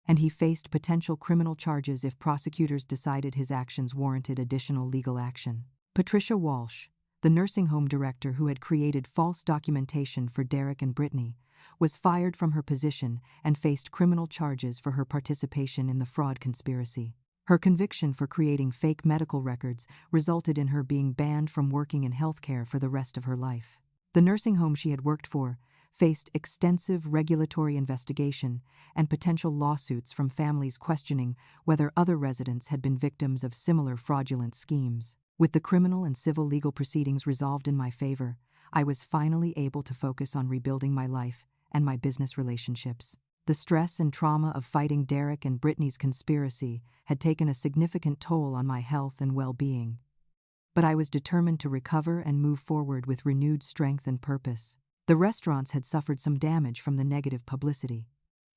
and he faced potential criminal charges if prosecutors decided his actions warranted additional legal action. Patricia Walsh, the nursing home director who had created false documentation for Derek and Brittany, was fired from her position and faced criminal charges for her participation in the fraud conspiracy. Her conviction for creating fake medical records resulted in her being banned from working in healthcare for the rest of her life. The nursing home she had worked for faced extensive regulatory investigation and potential lawsuits from families questioning whether other residents had been victims of similar fraudulent schemes. With the criminal and civil legal proceedings resolved in my favor, I was finally able to focus on rebuilding my life and my business relationships. The stress and trauma of fighting Derek and Brittany's conspiracy had taken a significant toll on my health and well-being, but I was determined to recover and move forward with renewed strength and purpose. The restaurants had suffered some damage from the negative publicity,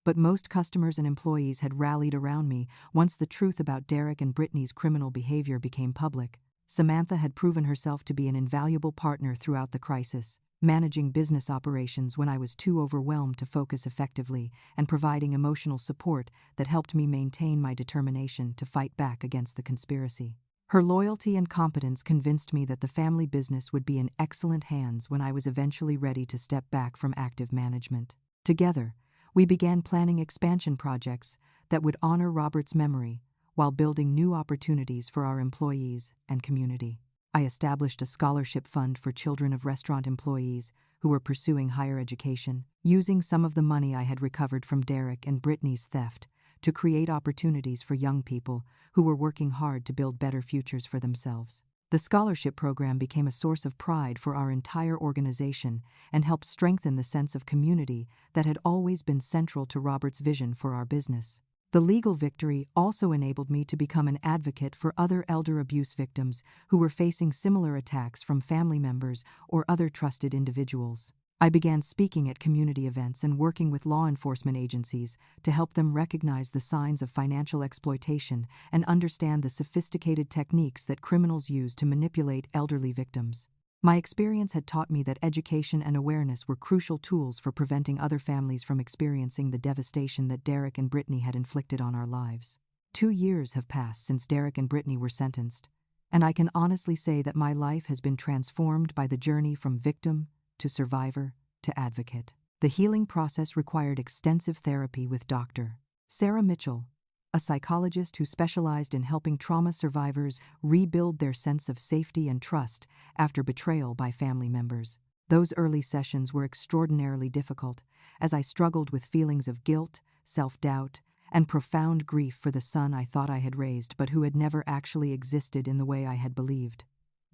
but most customers and employees had rallied around me once the truth about Derek and Brittany's criminal behavior became public. Samantha had proven herself to be an invaluable partner throughout the crisis, managing business operations when I was too overwhelmed to focus effectively and providing emotional support that helped me maintain my determination to fight back against the conspiracy. Her loyalty and competence convinced me that the family business would be in excellent hands when I was eventually ready to step back from active management. Together, we began planning expansion projects that would honor Robert's memory while building new opportunities for our employees and community. I established a scholarship fund for children of restaurant employees who were pursuing higher education, using some of the money I had recovered from Derek and Brittany's theft to create opportunities for young people who were working hard to build better futures for themselves. The scholarship program became a source of pride for our entire organization and helped strengthen the sense of community that had always been central to Robert's vision for our business. The legal victory also enabled me to become an advocate for other elder abuse victims who were facing similar attacks from family members or other trusted individuals. I began speaking at community events and working with law enforcement agencies to help them recognize the signs of financial exploitation and understand the sophisticated techniques that criminals use to manipulate elderly victims. My experience had taught me that education and awareness were crucial tools for preventing other families from experiencing the devastation that Derek and Brittany had inflicted on our lives. 2 years have passed since Derek and Brittany were sentenced, and I can honestly say that my life has been transformed by the journey from victim to survivor to advocate. The healing process required extensive therapy with Dr. Sarah Mitchell, a psychologist who specialized in helping trauma survivors rebuild their sense of safety and trust after betrayal by family members. Those early sessions were extraordinarily difficult, as I struggled with feelings of guilt, self-doubt, and profound grief for the son I thought I had raised but who had never actually existed in the way I had believed.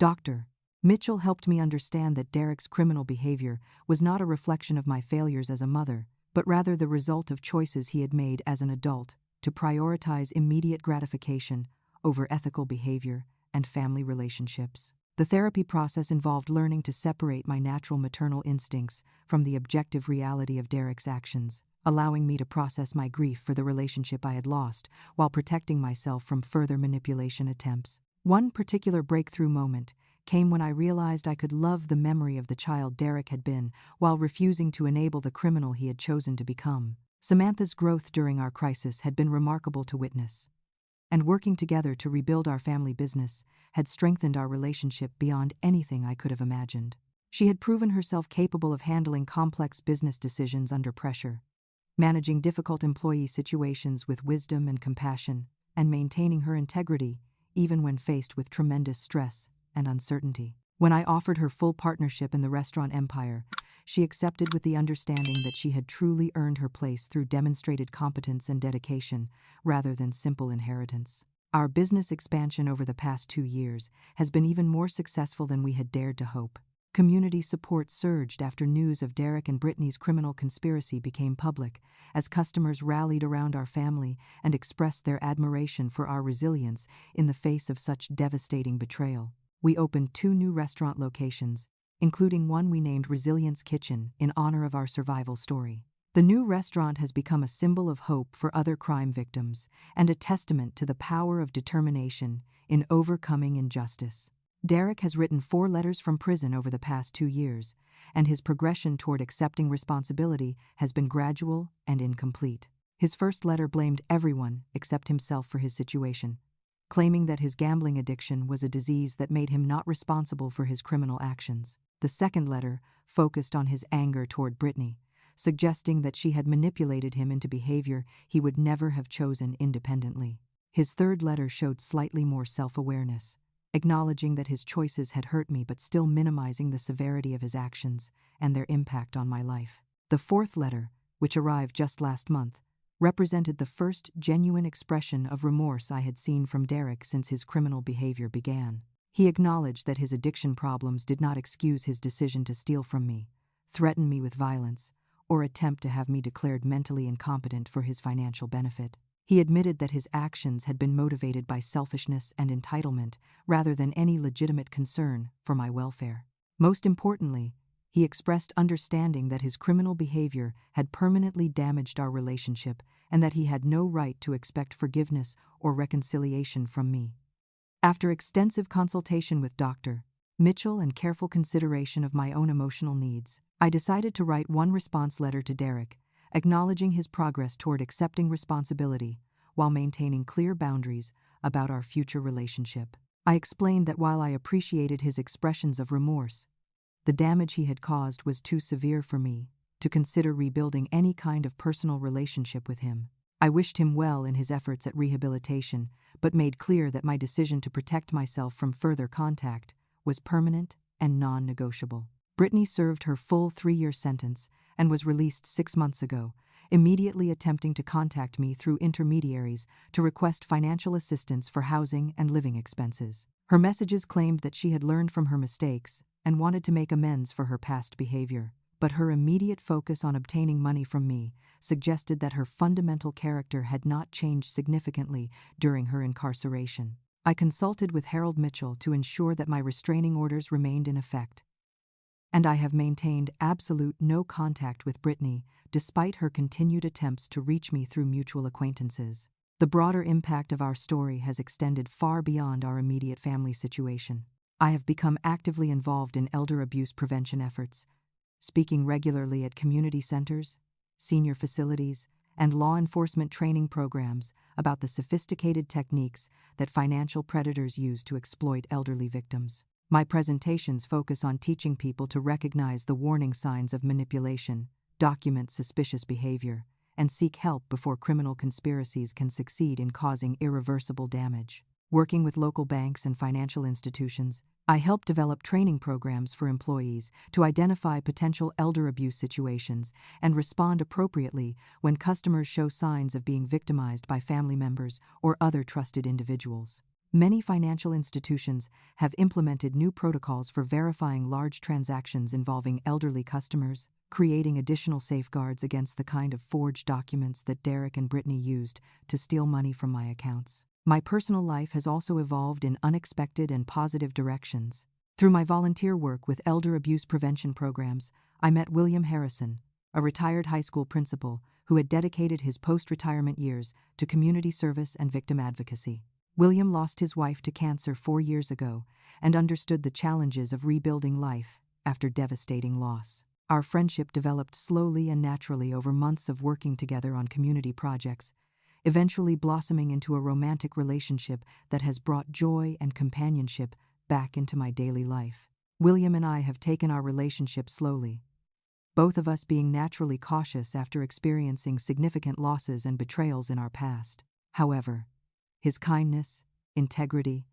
Dr. Mitchell helped me understand that Derek's criminal behavior was not a reflection of my failures as a mother, but rather the result of choices he had made as an adult to prioritize immediate gratification over ethical behavior and family relationships. The therapy process involved learning to separate my natural maternal instincts from the objective reality of Derek's actions, allowing me to process my grief for the relationship I had lost while protecting myself from further manipulation attempts. One particular breakthrough moment came when I realized I could love the memory of the child Derek had been while refusing to enable the criminal he had chosen to become. Samantha's growth during our crisis had been remarkable to witness, and working together to rebuild our family business had strengthened our relationship beyond anything I could have imagined. She had proven herself capable of handling complex business decisions under pressure, managing difficult employee situations with wisdom and compassion, and maintaining her integrity even when faced with tremendous stress and uncertainty. When I offered her full partnership in the restaurant empire, she accepted with the understanding that she had truly earned her place through demonstrated competence and dedication, rather than simple inheritance. Our business expansion over the past 2 years has been even more successful than we had dared to hope. Community support surged after news of Derek and Brittany's criminal conspiracy became public, as customers rallied around our family and expressed their admiration for our resilience in the face of such devastating betrayal. We opened 2 new restaurant locations, including one we named Resilience Kitchen in honor of our survival story. The new restaurant has become a symbol of hope for other crime victims and a testament to the power of determination in overcoming injustice. Derek has written 4 letters from prison over the past 2 years, and his progression toward accepting responsibility has been gradual and incomplete. His first letter blamed everyone except himself for his situation, claiming that his gambling addiction was a disease that made him not responsible for his criminal actions. The second letter focused on his anger toward Brittany, suggesting that she had manipulated him into behavior he would never have chosen independently. His third letter showed slightly more self-awareness, acknowledging that his choices had hurt me but still minimizing the severity of his actions and their impact on my life. The fourth letter, which arrived just last month, represented the first genuine expression of remorse I had seen from Derek since his criminal behavior began. He acknowledged that his addiction problems did not excuse his decision to steal from me, threaten me with violence, or attempt to have me declared mentally incompetent for his financial benefit. He admitted that his actions had been motivated by selfishness and entitlement rather than any legitimate concern for my welfare. Most importantly, he expressed understanding that his criminal behavior had permanently damaged our relationship and that he had no right to expect forgiveness or reconciliation from me. After extensive consultation with Dr. Mitchell and careful consideration of my own emotional needs, I decided to write one response letter to Derek, acknowledging his progress toward accepting responsibility while maintaining clear boundaries about our future relationship. I explained that while I appreciated his expressions of remorse, the damage he had caused was too severe for me to consider rebuilding any kind of personal relationship with him. I wished him well in his efforts at rehabilitation, but made clear that my decision to protect myself from further contact was permanent and non-negotiable. Brittany served her full 3-year sentence and was released 6 months ago, immediately attempting to contact me through intermediaries to request financial assistance for housing and living expenses. Her messages claimed that she had learned from her mistakes and wanted to make amends for her past behavior, but her immediate focus on obtaining money from me suggested that her fundamental character had not changed significantly during her incarceration. I consulted with Harold Mitchell to ensure that my restraining orders remained in effect, and I have maintained absolute no contact with Brittany despite her continued attempts to reach me through mutual acquaintances. The broader impact of our story has extended far beyond our immediate family situation. I have become actively involved in elder abuse prevention efforts, speaking regularly at community centers, senior facilities, and law enforcement training programs about the sophisticated techniques that financial predators use to exploit elderly victims. My presentations focus on teaching people to recognize the warning signs of manipulation, document suspicious behavior, and seek help before criminal conspiracies can succeed in causing irreversible damage. Working with local banks and financial institutions, I help develop training programs for employees to identify potential elder abuse situations and respond appropriately when customers show signs of being victimized by family members or other trusted individuals. Many financial institutions have implemented new protocols for verifying large transactions involving elderly customers, creating additional safeguards against the kind of forged documents that Derek and Brittany used to steal money from my accounts. My personal life has also evolved in unexpected and positive directions. Through my volunteer work with elder abuse prevention programs, I met William Harrison, a retired high school principal who had dedicated his post-retirement years to community service and victim advocacy. William lost his wife to cancer 4 years ago and understood the challenges of rebuilding life after devastating loss. Our friendship developed slowly and naturally over months of working together on community projects, eventually blossoming into a romantic relationship that has brought joy and companionship back into my daily life. William and I have taken our relationship slowly, both of us being naturally cautious after experiencing significant losses and betrayals in our past. However, his kindness, integrity,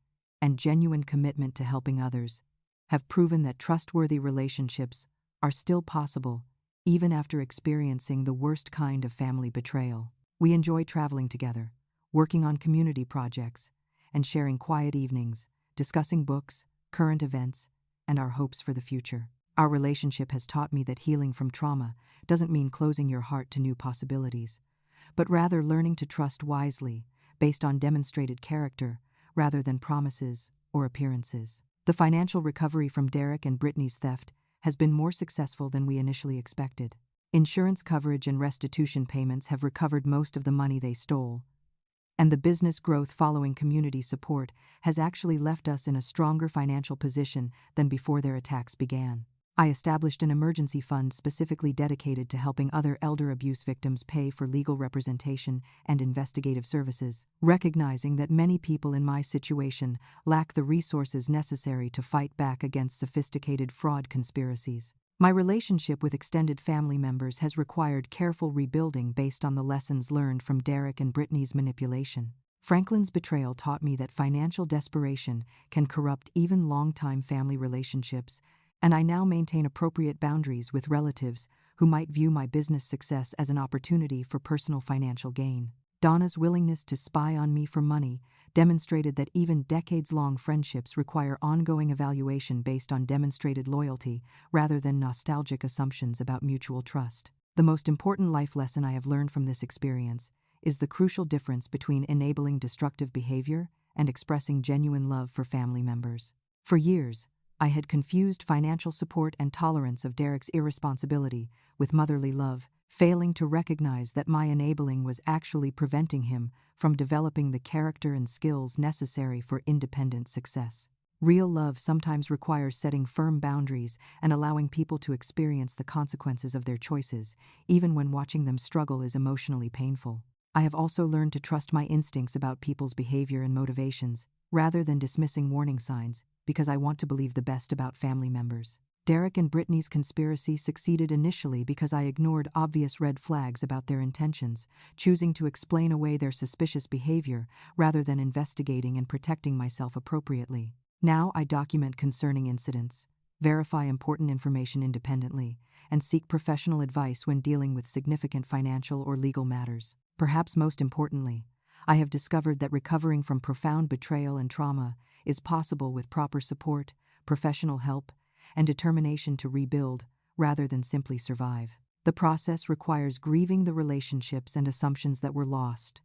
and genuine commitment to helping others have proven that trustworthy relationships are still possible even after experiencing the worst kind of family betrayal. We enjoy traveling together, working on community projects, and sharing quiet evenings, discussing books, current events, and our hopes for the future. Our relationship has taught me that healing from trauma doesn't mean closing your heart to new possibilities, but rather learning to trust wisely based on demonstrated character rather than promises or appearances. The financial recovery from Derek and Brittany's theft has been more successful than we initially expected. Insurance coverage and restitution payments have recovered most of the money they stole, and the business growth following community support has actually left us in a stronger financial position than before their attacks began. I established an emergency fund specifically dedicated to helping other elder abuse victims pay for legal representation and investigative services, recognizing that many people in my situation lack the resources necessary to fight back against sophisticated fraud conspiracies. My relationship with extended family members has required careful rebuilding based on the lessons learned from Derek and Brittany's manipulation. Franklin's betrayal taught me that financial desperation can corrupt even long-time family relationships, and I now maintain appropriate boundaries with relatives who might view my business success as an opportunity for personal financial gain. Donna's willingness to spy on me for money demonstrated that even decades-long friendships require ongoing evaluation based on demonstrated loyalty rather than nostalgic assumptions about mutual trust. The most important life lesson I have learned from this experience is the crucial difference between enabling destructive behavior and expressing genuine love for family members. For years, I had confused financial support and tolerance of Derek's irresponsibility with motherly love, failing to recognize that my enabling was actually preventing him from developing the character and skills necessary for independent success. Real love sometimes requires setting firm boundaries and allowing people to experience the consequences of their choices, even when watching them struggle is emotionally painful. I have also learned to trust my instincts about people's behavior and motivations, rather than dismissing warning signs, because I want to believe the best about family members. Derek and Brittany's conspiracy succeeded initially because I ignored obvious red flags about their intentions, choosing to explain away their suspicious behavior rather than investigating and protecting myself appropriately. Now I document concerning incidents, verify important information independently, and seek professional advice when dealing with significant financial or legal matters. Perhaps most importantly, I have discovered that recovering from profound betrayal and trauma is possible with proper support, professional help, and determination to rebuild rather than simply survive. The process requires grieving the relationships and assumptions that were lost,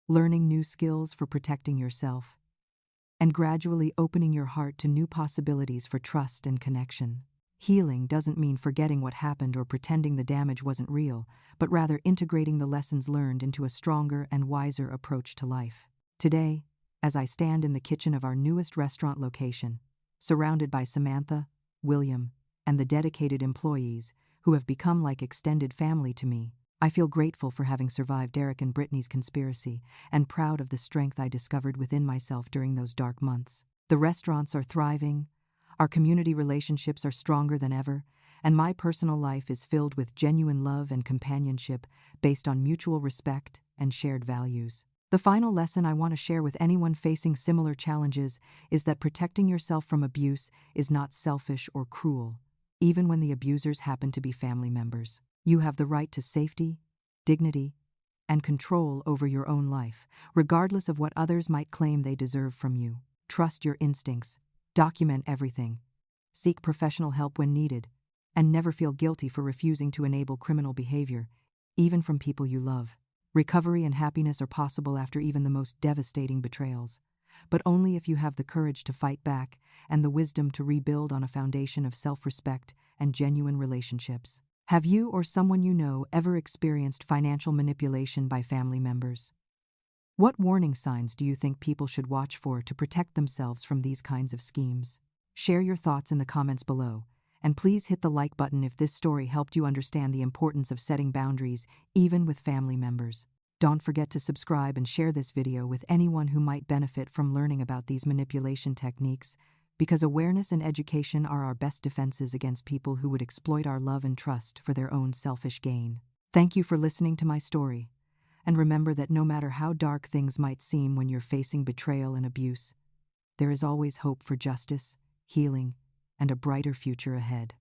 learning new skills for protecting yourself, and gradually opening your heart to new possibilities for trust and connection. Healing doesn't mean forgetting what happened or pretending the damage wasn't real, but rather integrating the lessons learned into a stronger and wiser approach to life. Today, as I stand in the kitchen of our newest restaurant location, surrounded by Samantha, William, and the dedicated employees who have become like extended family to me, I feel grateful for having survived Derek and Brittany's conspiracy and proud of the strength I discovered within myself during those dark months. The restaurants are thriving, our community relationships are stronger than ever, and my personal life is filled with genuine love and companionship based on mutual respect and shared values. The final lesson I want to share with anyone facing similar challenges is that protecting yourself from abuse is not selfish or cruel, even when the abusers happen to be family members. You have the right to safety, dignity, and control over your own life, regardless of what others might claim they deserve from you. Trust your instincts, document everything, seek professional help when needed, and never feel guilty for refusing to enable criminal behavior, even from people you love. Recovery and happiness are possible after even the most devastating betrayals, but only if you have the courage to fight back and the wisdom to rebuild on a foundation of self-respect and genuine relationships. Have you or someone you know ever experienced financial manipulation by family members? What warning signs do you think people should watch for to protect themselves from these kinds of schemes? Share your thoughts in the comments below, And please hit the like button if this story helped you understand the importance of setting boundaries, even with family members. Don't forget to subscribe and share this video with anyone who might benefit from learning about these manipulation techniques, because awareness and education are our best defenses against people who would exploit our love and trust for their own selfish gain. Thank you for listening to my story. And remember that no matter how dark things might seem when you're facing betrayal and abuse, there is always hope for justice, healing, and a brighter future ahead.